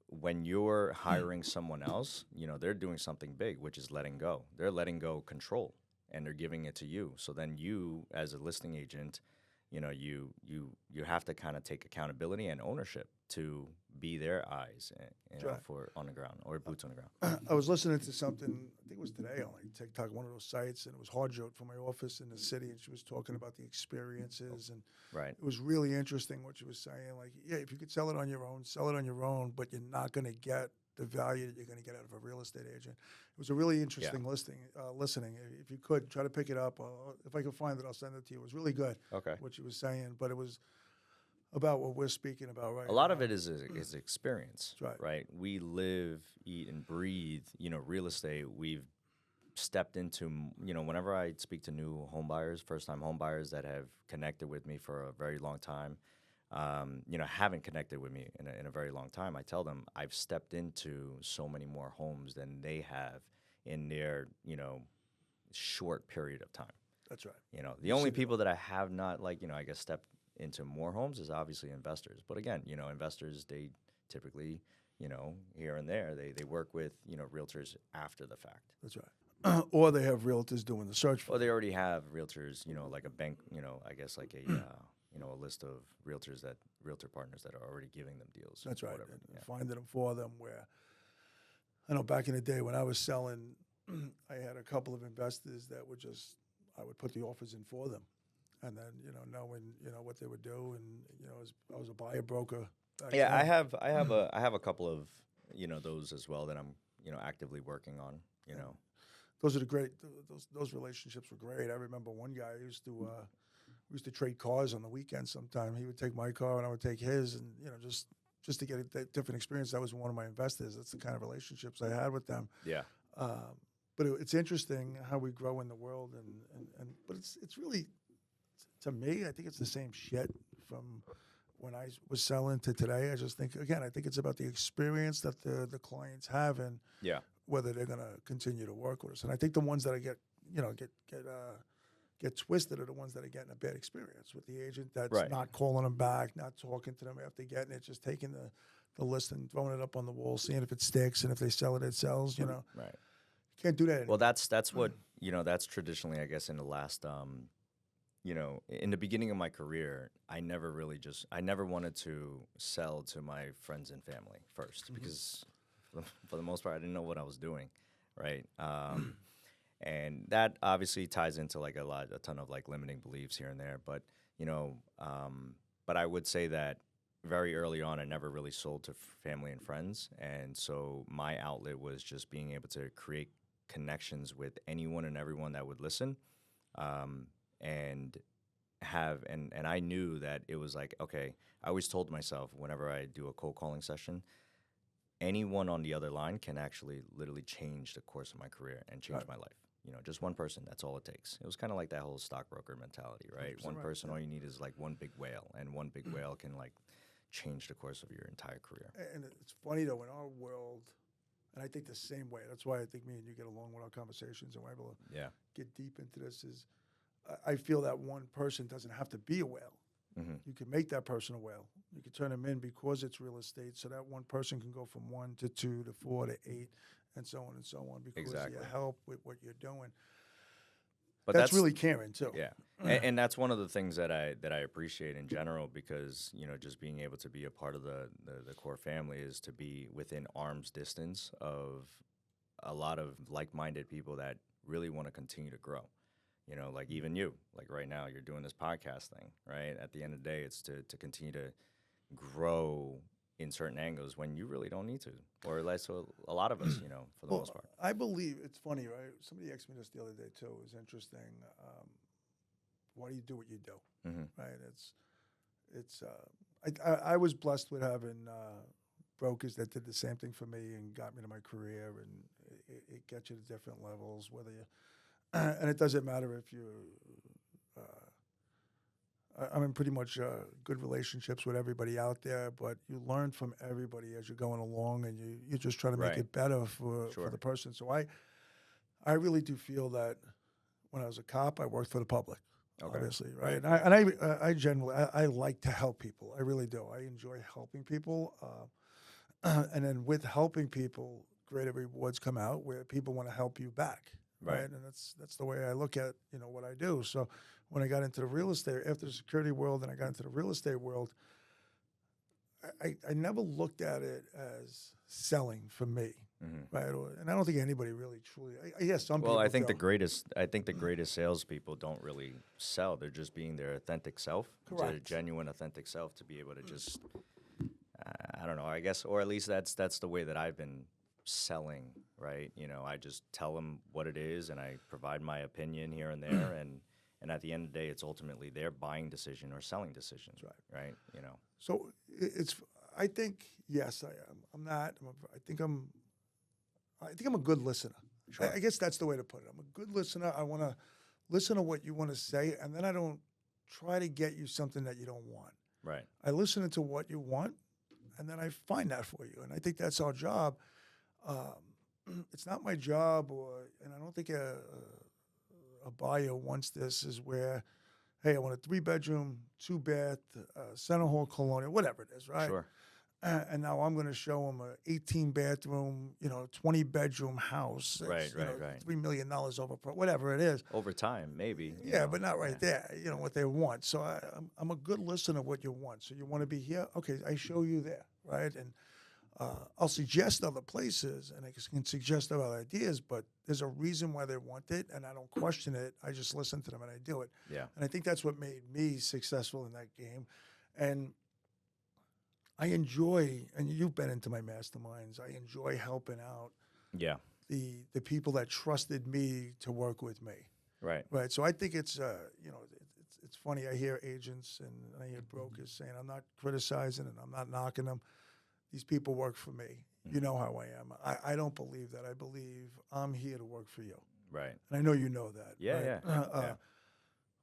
[SPEAKER 2] when you're hiring someone else, they're doing something big, which is letting go. They're letting go control, and they're giving it to you. So then you, as a listing agent, you have to kind of take accountability and ownership to be their eyes,
[SPEAKER 1] Right.
[SPEAKER 2] for on the ground, or boots on the ground.
[SPEAKER 1] I was listening to something, I think it was today on like TikTok, one of those sites, and it was Harjote from my office in the city, and she was talking about the experiences, and
[SPEAKER 2] Right.
[SPEAKER 1] it was really interesting what she was saying. Like, yeah, if you could sell it on your own, sell it on your own, but you're not going to get the value that you're going to get out of a real estate agent. It was a really interesting listening. If you could, try to pick it up. If I can find it, I'll send it to you. It was really good,
[SPEAKER 2] Okay.
[SPEAKER 1] what she was saying, but it was about what we're speaking about right
[SPEAKER 2] A lot
[SPEAKER 1] now.
[SPEAKER 2] of it is experience,
[SPEAKER 1] That's right.
[SPEAKER 2] right? We live, eat, and breathe, real estate. We've stepped into, whenever I speak to new home buyers, first-time home buyers that have connected with me for a very long time, haven't connected with me in a very long time, I tell them I've stepped into so many more homes than they have in their, short period of time.
[SPEAKER 1] That's right.
[SPEAKER 2] The only people that I have not, I guess, stepped into more homes is obviously investors. But again, investors, they typically, here and there, they work with, realtors after the fact.
[SPEAKER 1] That's right. Or they have realtors doing the search for
[SPEAKER 2] Or they already have realtors, like a bank, I guess like a list of realtor partners that are already giving them deals.
[SPEAKER 1] That's right.
[SPEAKER 2] Whatever.
[SPEAKER 1] And
[SPEAKER 2] Yeah.
[SPEAKER 1] finding them for them. Where I know back in the day when I was selling, I had a couple of investors that would I would put the offers in for them. and then knowing what they would do, and I was a buyer broker. Back
[SPEAKER 2] Yeah,
[SPEAKER 1] then.
[SPEAKER 2] I have a couple of those as well that I'm actively working on.
[SPEAKER 1] Those are the great. Those relationships were great. I remember one guy we used to trade cars on the weekend. Sometime he would take my car and I would take his, and just to get a different experience. That was one of my investors. That's the kind of relationships I had with them.
[SPEAKER 2] Yeah.
[SPEAKER 1] But it's interesting how we grow in the world, but it's really, to me, I think it's the same shit from when I was selling to today. I just think, again, I think it's about the experience that the clients have and
[SPEAKER 2] Yeah.
[SPEAKER 1] whether they're going to continue to work with us. And I think the ones that I get twisted are the ones that are getting a bad experience with the agent that's
[SPEAKER 2] Right.
[SPEAKER 1] not calling them back, not talking to them after getting it, just taking the list and throwing it up on the wall, seeing if it sticks, and if they sell it, it sells.
[SPEAKER 2] Right.
[SPEAKER 1] Can't do that anymore.
[SPEAKER 2] Well, that's what that's traditionally, I guess, in the last in the beginning of my career, I never wanted to sell to my friends and family first because for the most part, I didn't know what I was doing, right? And that obviously ties into like a ton of like limiting beliefs here and there. But but I would say that very early on, I never really sold to family and friends, and so my outlet was just being able to create connections with anyone and everyone that would listen, and and I knew that it was like, okay, I always told myself whenever I do a cold calling session, anyone on the other line can actually literally change the course of my career and change my life. Just one person, that's all it takes. It was kind of like that whole stockbroker mentality, right? One person, all you need is like one big whale, and one big whale can like change the course of your entire career.
[SPEAKER 1] And it's funny though, in our world, and I think the same way. That's why I think me and you get along with our conversations, and we're able to get deep into this. Is I feel that one person doesn't have to be a whale.
[SPEAKER 2] Mm-hmm.
[SPEAKER 1] You can make that person a whale. You can turn them in because it's real estate, so that one person can go from 1 to 2 to 4 to 8, and so on and so on, because you help with what you're doing. But that's really caring too.
[SPEAKER 2] Yeah, and that's one of the things that I appreciate in general, because just being able to be a part of the core family is to be within arm's distance of a lot of like-minded people that really want to continue to grow. Like even you, like right now, you're doing this podcast thing, right? At the end of the day, it's to continue to grow in certain angles when you really don't need to, or at least a lot of us, for the most part.
[SPEAKER 1] I believe it's funny, right? Somebody asked me this the other day too. It was interesting. Why do you do what you do?
[SPEAKER 2] Mm-hmm.
[SPEAKER 1] Right? I was blessed with having brokers that did the same thing for me and got me to my career, and it gets you to different levels. Whether you and it doesn't matter if you. I'm in pretty much good relationships with everybody out there, but you learn from everybody as you're going along, and you just try to make it better for the person. So I really do feel that when I was a cop, I worked for the public, obviously, right? And I generally I like to help people. I really do. I enjoy helping people, and then with helping people, greater rewards come out where people want to help you back. Right. And that's the way I look at what I do. So when I got into the real estate, after the security world, and I got into the real estate world, I never looked at it as selling for me, right? And I don't think anybody really truly. Yes, some people.
[SPEAKER 2] Well, I think the greatest salespeople don't really sell. They're just being their authentic self, their genuine authentic self, to be able to just, I don't know, I guess, or at least that's the way that I've been selling, right? I just tell them what it is, and I provide my opinion here and there, and at the end of the day, it's ultimately their buying decision or selling decision, right?
[SPEAKER 1] So I think yes, I am. I'm not. I think I'm a good listener.
[SPEAKER 2] Sure.
[SPEAKER 1] I guess that's the way to put it. I'm a good listener. I want to listen to what you want to say, and then I don't try to get you something that you don't want.
[SPEAKER 2] Right.
[SPEAKER 1] I listen to what you want, and then I find that for you, and I think that's our job. It's not my job, and I don't think a buyer wants this, is where, hey, I want a 3-bedroom, 2-bath, center hall colonial, whatever it is, right?
[SPEAKER 2] Sure.
[SPEAKER 1] And now I'm going to show them a 18-bathroom, 20-bedroom house.
[SPEAKER 2] Right.
[SPEAKER 1] $3 million over, whatever it is.
[SPEAKER 2] Over time, maybe.
[SPEAKER 1] Yeah, but not right there. What they want. So I'm a good listener of what you want. So you want to be here? Okay, I show you there, right? And I'll suggest other places and I can suggest other ideas, but there's a reason why they want it, and I don't question it. I just listen to them and I do it.
[SPEAKER 2] Yeah.
[SPEAKER 1] And I think that's what made me successful in that game. And I enjoy, and you've been into my masterminds, I enjoy helping out
[SPEAKER 2] Yeah.
[SPEAKER 1] the people that trusted me to work with me.
[SPEAKER 2] Right.
[SPEAKER 1] Right. So I think it's, it's funny. I hear agents and I hear brokers saying, I'm not criticizing and I'm not knocking them. These people work for me. You know how I am. I don't believe that. I believe I'm here to work for you.
[SPEAKER 2] Right.
[SPEAKER 1] And I know you know that.
[SPEAKER 2] Yeah.
[SPEAKER 1] Right?
[SPEAKER 2] Yeah.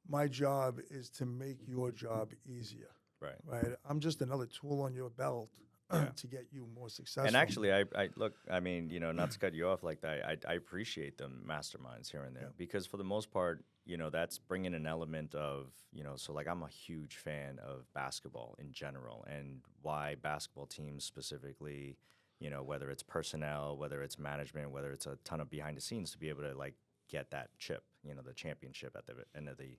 [SPEAKER 1] My job is to make your job easier.
[SPEAKER 2] Right.
[SPEAKER 1] Right. I'm just another tool on your belt to get you more successful.
[SPEAKER 2] And actually, I look, I mean, not to cut you off like that, I appreciate the masterminds here and there because for the most part, that's bringing an element of, so like I'm a huge fan of basketball in general and why basketball teams specifically, whether it's personnel, whether it's management, whether it's a ton of behind the scenes to be able to like get that chip, the championship at the end of the,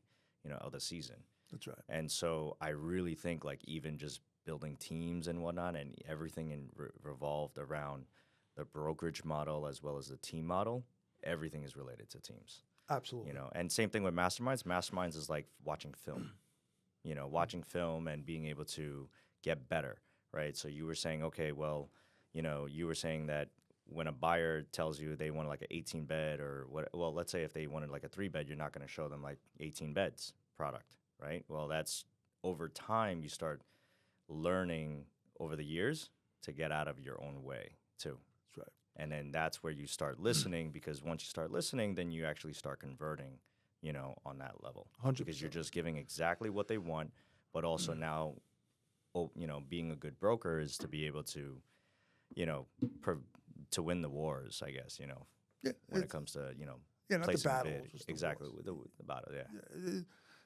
[SPEAKER 2] of the season.
[SPEAKER 1] That's right.
[SPEAKER 2] And so I really think like even just building teams and whatnot and everything revolved around the brokerage model as well as the team model, everything is related to teams.
[SPEAKER 1] Absolutely.
[SPEAKER 2] And same thing with masterminds. Masterminds is like watching film, watching film and being able to get better, right? So you were saying, okay, well, you were saying that when a buyer tells you they want like an 18 bed or what, well, let's say if they wanted like a 3 bed, you're not going to show them like 18 beds product, right? Well, that's over time you start learning over the years to get out of your own way too.
[SPEAKER 1] That's right.
[SPEAKER 2] And then that's where you start listening because once you start listening, then you actually start converting, on that level.
[SPEAKER 1] 100%.
[SPEAKER 2] Because you're just giving exactly what they want, but also now, being a good broker is to be able to, to win the wars, I guess, when it comes to,
[SPEAKER 1] not the
[SPEAKER 2] placing a
[SPEAKER 1] battles,
[SPEAKER 2] bid.
[SPEAKER 1] just the
[SPEAKER 2] Exactly,
[SPEAKER 1] wars.
[SPEAKER 2] the battle, yeah.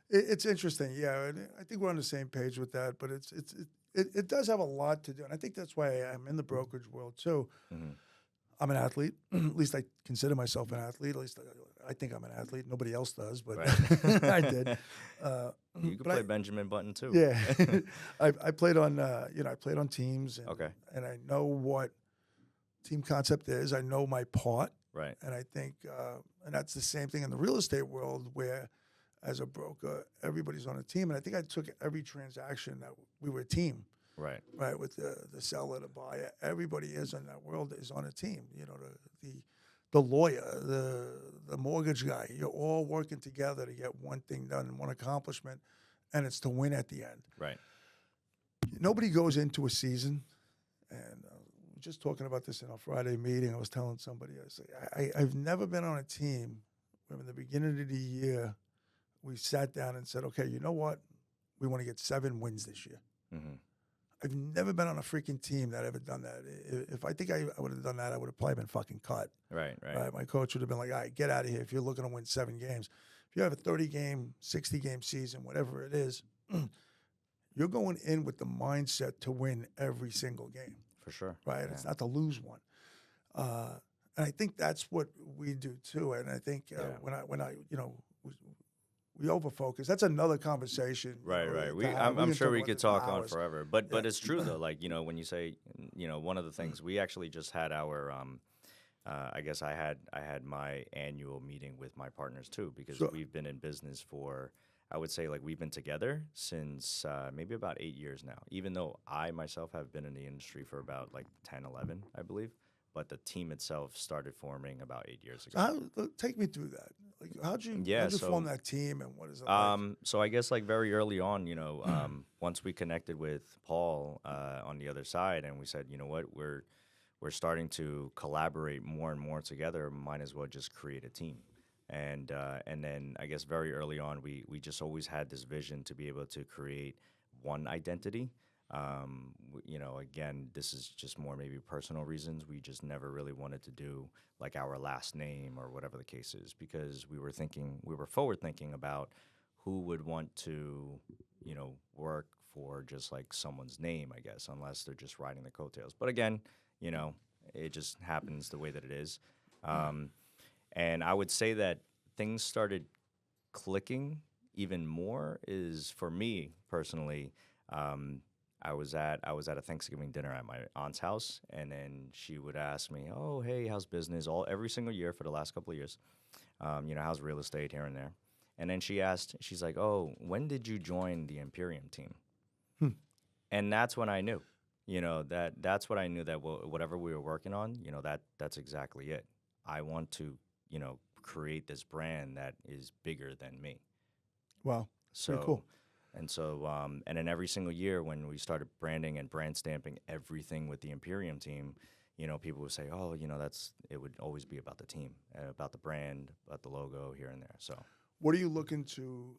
[SPEAKER 1] It's interesting, yeah, and I think we're on the same page with that. But it does have a lot to do, and I think that's why I'm in the brokerage world too.
[SPEAKER 2] Mm-hmm.
[SPEAKER 1] I'm an athlete. At least I consider myself an athlete. At least I think I'm an athlete. Nobody else does, but
[SPEAKER 2] Right.
[SPEAKER 1] I did.
[SPEAKER 2] You could
[SPEAKER 1] but
[SPEAKER 2] play Benjamin Button too.
[SPEAKER 1] Yeah, I played on I played on teams. And,
[SPEAKER 2] Okay.
[SPEAKER 1] and I know what team concept is. I know my part.
[SPEAKER 2] Right.
[SPEAKER 1] And I think, and that's the same thing in the real estate world where, as a broker, everybody's on a team. And I think I took every transaction that we were a team,
[SPEAKER 2] Right.
[SPEAKER 1] right? With the seller, the buyer, everybody is in that world is on a team. The lawyer, the mortgage guy, you're all working together to get one thing done and one accomplishment, and it's to win at the end.
[SPEAKER 2] Right.
[SPEAKER 1] Nobody goes into a season, and just talking about this in our Friday meeting, I was telling somebody, I said, I've never been on a team where in the beginning of the year, we sat down and said, okay, you know what? We want to get 7 wins this year.
[SPEAKER 2] Mm-hmm.
[SPEAKER 1] I've never been on a freaking team that ever done that. If I think I would have done that, I would have probably been fucking cut.
[SPEAKER 2] Right.
[SPEAKER 1] My coach would have been like, all right, get out of here if you're looking to win 7 games. If you have a 30-game, 60-game season, whatever it is, you're going in with the mindset to win every single game.
[SPEAKER 2] For sure.
[SPEAKER 1] Right?
[SPEAKER 2] Yeah.
[SPEAKER 1] It's not to lose one. And I think that's what we do too. And I think when I we overfocus. That's another conversation.
[SPEAKER 2] Right. I'm sure we could talk on forever. But it's true though. Like when you say one of the things we actually just had our I guess I had my annual meeting with my partners too because we've been in business for I would say like we've been together since maybe about 8 years now. Even though I myself have been in the industry for about like 10, 11, I believe. But the team itself started forming about 8 years ago.
[SPEAKER 1] So take me through that. Like, how'd you form that team, and what is it like?
[SPEAKER 2] So I guess like very early on, once we connected with Paul on the other side, and we said, you know what, we're starting to collaborate more and more together. Might as well just create a team. And then I guess very early on, we just always had this vision to be able to create one identity. Again, this is just more maybe personal reasons. We just never really wanted to do like our last name or whatever the case is because we were forward thinking about who would want to, work for just like someone's name, I guess, unless they're just riding the coattails. But again, it just happens the way that it is. And I would say that things started clicking even more is for me personally, I was at a Thanksgiving dinner at my aunt's house, and then she would ask me, "Oh, hey, how's business?" Every single year for the last couple of years, how's real estate here and there. And then she's like, "Oh, when did you join the Imperium team?"
[SPEAKER 1] Hmm.
[SPEAKER 2] And that's when I knew, that's what I knew that whatever we were working on, that's exactly it. I want to, create this brand that is bigger than me.
[SPEAKER 1] Wow. Pretty
[SPEAKER 2] So,
[SPEAKER 1] cool.
[SPEAKER 2] and then every single year when we started branding and brand stamping everything with the Imperium team, people would say, "Oh, it would always be about the team, about the brand, about the logo here and there." So,
[SPEAKER 1] What are you looking to?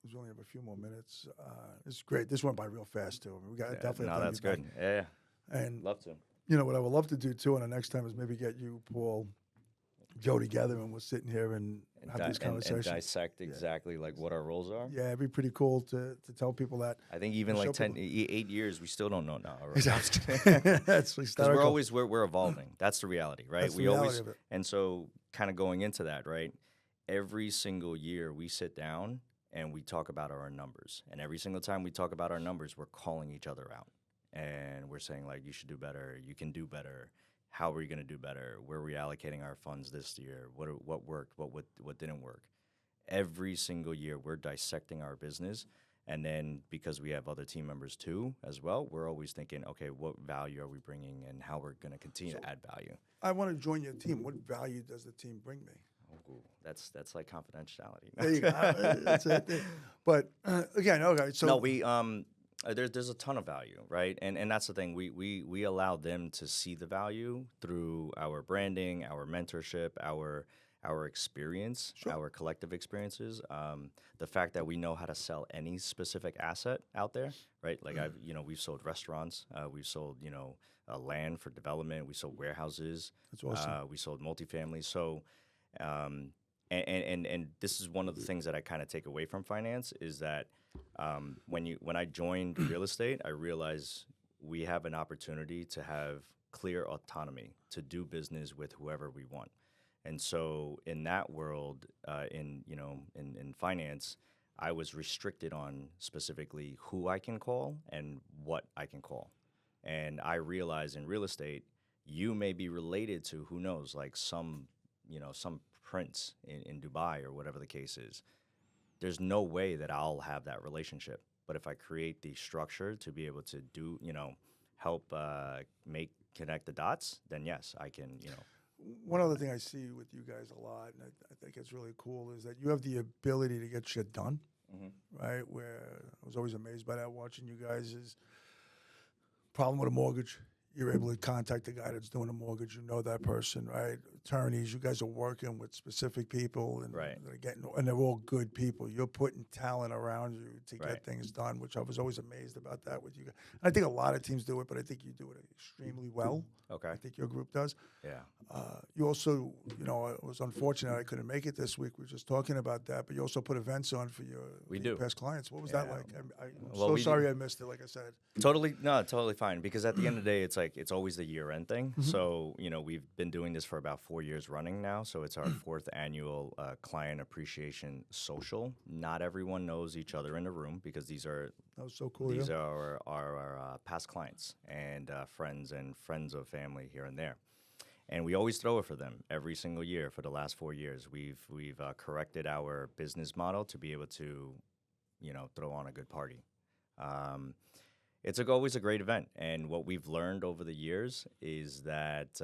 [SPEAKER 1] We only have a few more minutes. It's great. This went by real fast too. I mean, we got definitely.
[SPEAKER 2] no,
[SPEAKER 1] have to
[SPEAKER 2] that's
[SPEAKER 1] have you
[SPEAKER 2] good. Yeah,
[SPEAKER 1] back. And
[SPEAKER 2] love to.
[SPEAKER 1] what I would love to do too, and the next time is maybe get you, Paul, Joe together, and we're sitting here and have these
[SPEAKER 2] And
[SPEAKER 1] conversations.
[SPEAKER 2] dissect exactly like what our roles are.
[SPEAKER 1] Yeah, it'd be pretty cool to tell people that.
[SPEAKER 2] I think even
[SPEAKER 1] Show
[SPEAKER 2] like 10,
[SPEAKER 1] people.
[SPEAKER 2] 8 years, we still don't know now.
[SPEAKER 1] Exactly. That's
[SPEAKER 2] Because
[SPEAKER 1] hysterical.
[SPEAKER 2] we're evolving. That's the reality, right?
[SPEAKER 1] That's the
[SPEAKER 2] We
[SPEAKER 1] reality
[SPEAKER 2] always
[SPEAKER 1] of it.
[SPEAKER 2] and so kind of going into that, right? Every single year we sit down and we talk about our numbers. And every single time we talk about our numbers, we're calling each other out. And we're saying like, you should do better, you can do better. How are we going to do better? Where are we allocating our funds this year? What worked? What didn't work? Every single year we're dissecting our business. And then because we have other team members too as well, we're always thinking, okay, what value are we bringing and how we're going to continue to add value.
[SPEAKER 1] I want to join your team. What value does the team bring me?
[SPEAKER 2] Ooh, that's like confidentiality.
[SPEAKER 1] There you go. That's it. But again, okay. So
[SPEAKER 2] No, we there's a ton of value, right? And that's the thing. We allow them to see the value through our branding, our mentorship, our experience,
[SPEAKER 1] Sure.
[SPEAKER 2] our collective experiences. The fact that we know how to sell any specific asset out there, right? Like we've sold restaurants, we've sold land for development, we sold warehouses,
[SPEAKER 1] That's awesome.
[SPEAKER 2] we sold multifamily. So. And this is one of the things that I kind of take away from finance is that when I joined real estate, I realized we have an opportunity to have clear autonomy to do business with whoever we want. And so in that world, in finance, I was restricted on specifically who I can call and what I can call. And I realized in real estate, you may be related to who knows, like some prince in Dubai or whatever the case is. There's no way that I'll have that relationship. But if I create the structure to be able to do, help connect the dots, then yes, I can,
[SPEAKER 1] One other thing I see with you guys a lot, and I think it's really cool, is that you have the ability to get shit done, right? Where I was always amazed by that watching you guys is problem with a mortgage. You're able to contact the guy that's doing a mortgage. You know that person, right? Attorneys, you guys are working with specific people, and
[SPEAKER 2] Right.
[SPEAKER 1] and they're all good people. You're putting talent around you to
[SPEAKER 2] Right.
[SPEAKER 1] get things done, which I was always amazed about that with you guys. And I think a lot of teams do it, but I think you do it extremely well.
[SPEAKER 2] Okay.
[SPEAKER 1] I think your group does.
[SPEAKER 2] Yeah.
[SPEAKER 1] You also, it was unfortunate I couldn't make it this week. We were just talking about that, but you also put events on for your past clients. What was that
[SPEAKER 2] Yeah.
[SPEAKER 1] like? I'm
[SPEAKER 2] Well,
[SPEAKER 1] so
[SPEAKER 2] we
[SPEAKER 1] sorry I missed it. Like I said,
[SPEAKER 2] Totally fine. Because at the end of the day, it's always the year-end thing.
[SPEAKER 1] Mm-hmm.
[SPEAKER 2] So we've been doing this for about 4 years running now. So it's our fourth annual client appreciation social. Not everyone knows each other in the room because these are
[SPEAKER 1] that was so cool.
[SPEAKER 2] These
[SPEAKER 1] yeah.
[SPEAKER 2] are our past clients and friends of family here and there, and we always throw it for them every single year for the last 4 years. We've corrected our business model to be able to, throw on a good party. It's always a great event, and what we've learned over the years is that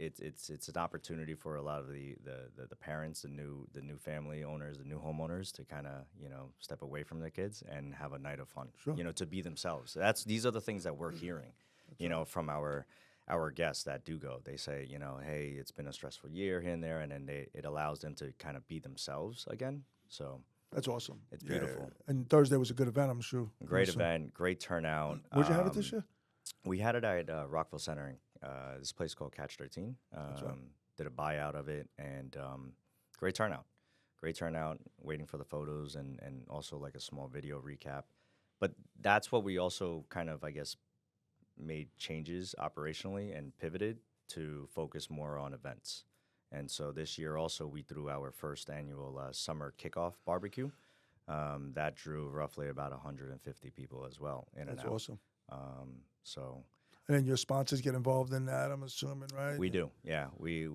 [SPEAKER 2] it's an opportunity for a lot of the parents, the new family owners, the new homeowners to kind of step away from their kids and have a night of fun.
[SPEAKER 1] Sure.
[SPEAKER 2] To be themselves. These are the things that we're hearing, from our guests that do go. They say, hey, it's been a stressful year here and there, and then it allows them to kind of be themselves again. So
[SPEAKER 1] That's awesome.
[SPEAKER 2] It's beautiful.
[SPEAKER 1] And Thursday was a good event, I'm sure.
[SPEAKER 2] great event, great turnout.
[SPEAKER 1] Where'd you have it this year?
[SPEAKER 2] We had it at Rockville Center, this place called Catch 13.
[SPEAKER 1] right.
[SPEAKER 2] Did a buyout of it, and great turnout. Great turnout, waiting for the photos and also like a small video recap. But that's what we also kind of, I guess, made changes operationally and pivoted to focus more on events. And so this year also we threw our first annual summer kickoff barbecue. that drew roughly about 150 people as well in and
[SPEAKER 1] That's
[SPEAKER 2] out.
[SPEAKER 1] awesome.
[SPEAKER 2] So
[SPEAKER 1] And then your sponsors get involved in that, I'm assuming, right?
[SPEAKER 2] we do, yeah. We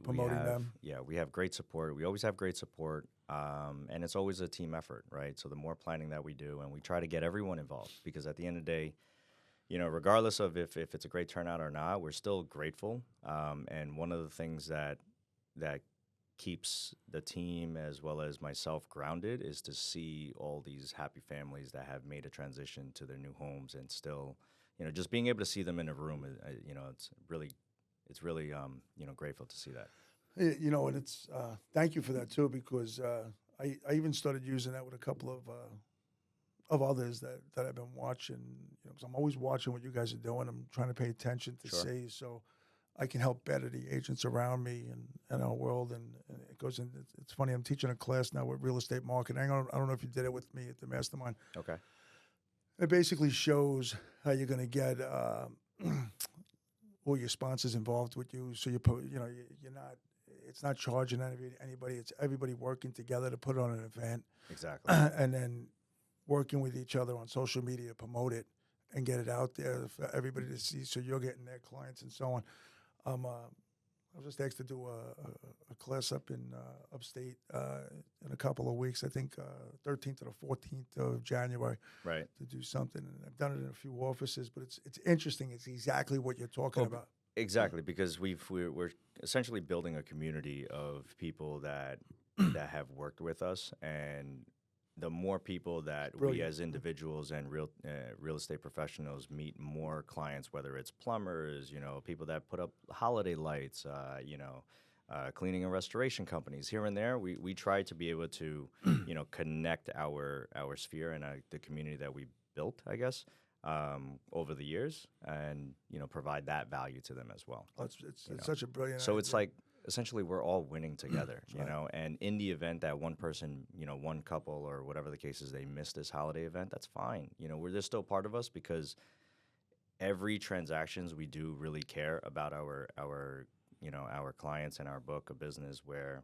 [SPEAKER 1] Promoting
[SPEAKER 2] have,
[SPEAKER 1] them.
[SPEAKER 2] yeah, we have great support. We always have great support, and it's always a team effort, right? So the more planning that we do, and we try to get everyone involved, because at the end of the day, regardless of if it's a great turnout or not, we're still grateful. And one of the things that keeps the team as well as myself grounded is to see all these happy families that have made a transition to their new homes, and still, just being able to see them in a room, it's really grateful to see that.
[SPEAKER 1] And it's thank you for that too, because I even started using that with a couple of others that I've been watching. 'Cause I'm always watching what you guys are doing. I'm trying to pay attention to
[SPEAKER 2] Sure.
[SPEAKER 1] see so I can help better the agents around me and our world. And it goes in. It's funny. I'm teaching a class now with real estate marketing. I don't know if you did it with me at the mastermind.
[SPEAKER 2] Okay.
[SPEAKER 1] It basically shows how you're going to get all your sponsors involved with you. So you're not. It's not charging anybody. It's everybody working together to put on an event,
[SPEAKER 2] Exactly.
[SPEAKER 1] and then working with each other on social media to promote it and get it out there for everybody to see. So you're getting their clients and so on. I was just asked to do a class up in upstate in a couple of weeks. I think 13th to the 14th of January
[SPEAKER 2] Right.
[SPEAKER 1] to do something. And I've done it in a few offices, but it's interesting. It's exactly what you're talking about.
[SPEAKER 2] Exactly, because we're essentially building a community of people that have worked with us, and the more people that we
[SPEAKER 1] Brilliant.
[SPEAKER 2] as individuals and real estate professionals meet more clients, whether it's plumbers, people that put up holiday lights, cleaning and restoration companies here and there, we try to be able to connect our sphere and the community that we built, I guess, over the years, and provide that value to them as well.
[SPEAKER 1] Oh, it's such a brilliant
[SPEAKER 2] So
[SPEAKER 1] idea.
[SPEAKER 2] it's like essentially we're all winning together,
[SPEAKER 1] right.
[SPEAKER 2] and in the event that one person, one couple or whatever the case is, they miss this holiday event, that's fine. They're still part of us, because every transactions we do really care about our clients and our book of business, where,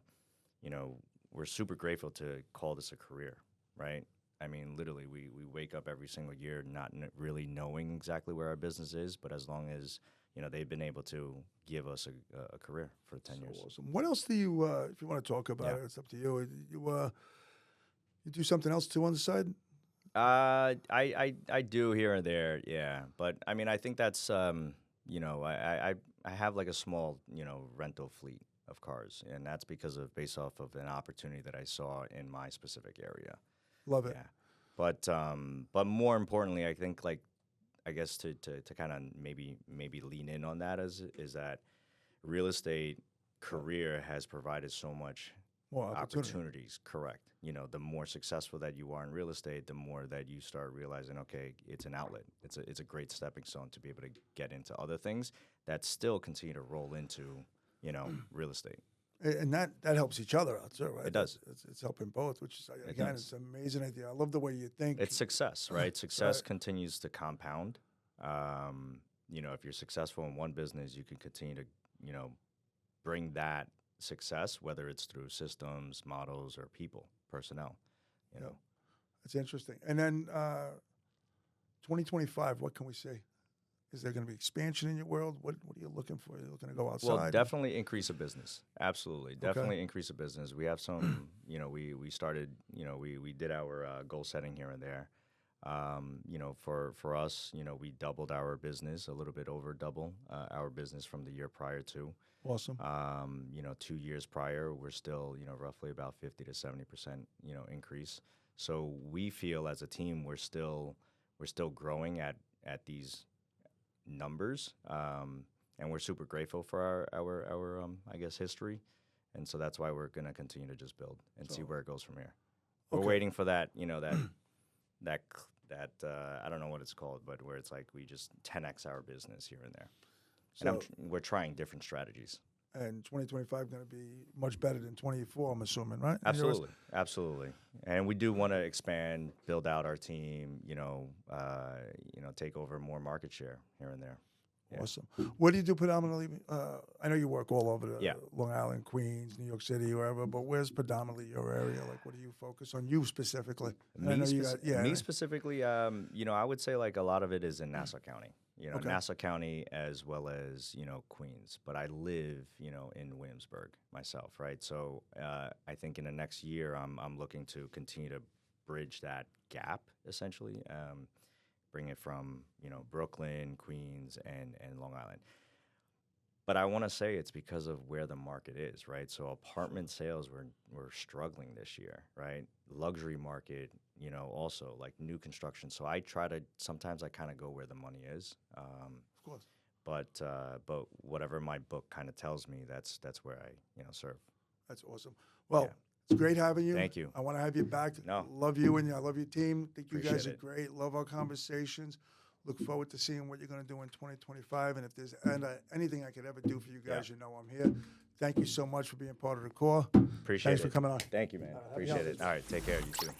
[SPEAKER 2] we're super grateful to call this a career, right? I mean, literally, we wake up every single year not really knowing exactly where our business is, but as long as they've been able to give us a career for 10 years.
[SPEAKER 1] Awesome. What else do you, if you want to talk about
[SPEAKER 2] Yeah.
[SPEAKER 1] it, it's up to you. You do something else too on the side?
[SPEAKER 2] I do here and there, yeah. But I mean, I think that's I have like a small rental fleet of cars, and that's based off of an opportunity that I saw in my specific area.
[SPEAKER 1] Love it.
[SPEAKER 2] Yeah, but more importantly, I think, like, I guess to kind of maybe lean in on that is that real estate career has provided so much
[SPEAKER 1] More opportunity.
[SPEAKER 2] opportunities. Correct. The more successful that you are in real estate, the more that you start realizing, okay, it's an outlet. It's a great stepping stone to be able to get into other things that still continue to roll into real estate.
[SPEAKER 1] And that helps each other out too, right?
[SPEAKER 2] It does.
[SPEAKER 1] It's helping both, which is,
[SPEAKER 2] It
[SPEAKER 1] again,
[SPEAKER 2] does.
[SPEAKER 1] it's an amazing idea. I love the way you think.
[SPEAKER 2] It's success, right? Success
[SPEAKER 1] Right.
[SPEAKER 2] continues to compound. If you're successful in one business, you can continue to, bring that success, whether it's through systems, models, or people, personnel.
[SPEAKER 1] Yeah. It's interesting. And then 2025, what can we say? Is there going to be expansion in your world? What are you looking for? Are you looking to go outside?
[SPEAKER 2] Well, definitely increase a business. Absolutely. Definitely increase a business. We have some, we started, we did our goal setting here and there. For us, we doubled our business, a little bit over double our business from the year prior to.
[SPEAKER 1] Awesome.
[SPEAKER 2] 2 years prior, we're still, roughly about 50 to 70%, increase. So we feel as a team, we're still growing at these numbers, and we're super grateful for our I guess history, and so that's why we're gonna continue to just build and see where it goes from here. We're
[SPEAKER 1] Okay.
[SPEAKER 2] waiting for that, that I don't know what it's called, but where it's like we just 10x our business here and there, and
[SPEAKER 1] So,
[SPEAKER 2] we're trying different strategies.
[SPEAKER 1] and 2025 going to be much better than 24, I'm assuming, right?
[SPEAKER 2] Absolutely, and we do want to expand, build out our team, take over more market share here and there. Yeah.
[SPEAKER 1] Awesome. What do you do predominantly? I know you work all over the
[SPEAKER 2] Yeah.
[SPEAKER 1] Long Island, Queens, New York City, wherever. But where's predominantly your area? Like, what do you focus on? You specifically? And I know you got
[SPEAKER 2] Me specifically, I would say like a lot of it is in Nassau County.
[SPEAKER 1] Okay.
[SPEAKER 2] Nassau County as well as Queens. But I live in Williamsburg myself, right? So I think in the next year, I'm looking to continue to bridge that gap essentially. Bring it from Brooklyn, Queens, and Long Island. But I want to say it's because of where the market is, right? So apartment sales were struggling this year, right? Luxury market, also like new construction. So sometimes I kind of go where the money is.
[SPEAKER 1] Of course.
[SPEAKER 2] But whatever my book kind of tells me, that's where I serve.
[SPEAKER 1] That's awesome. Well,
[SPEAKER 2] Yeah.
[SPEAKER 1] it's great having you.
[SPEAKER 2] Thank you.
[SPEAKER 1] I want to have you back.
[SPEAKER 2] No.
[SPEAKER 1] Love you and I love your team. Think you guys
[SPEAKER 2] Appreciate
[SPEAKER 1] are
[SPEAKER 2] it.
[SPEAKER 1] great. Love our conversations. Look forward to seeing what you're going to do in 2025. And if there's anything I could ever do for you guys,
[SPEAKER 2] Yeah.
[SPEAKER 1] I'm here. Thank you so much for being part of the call.
[SPEAKER 2] Appreciate
[SPEAKER 1] Thanks
[SPEAKER 2] it.
[SPEAKER 1] for coming on.
[SPEAKER 2] Thank you, man.
[SPEAKER 1] happy
[SPEAKER 2] Appreciate
[SPEAKER 1] holidays.
[SPEAKER 2] it. All right, take care. You too.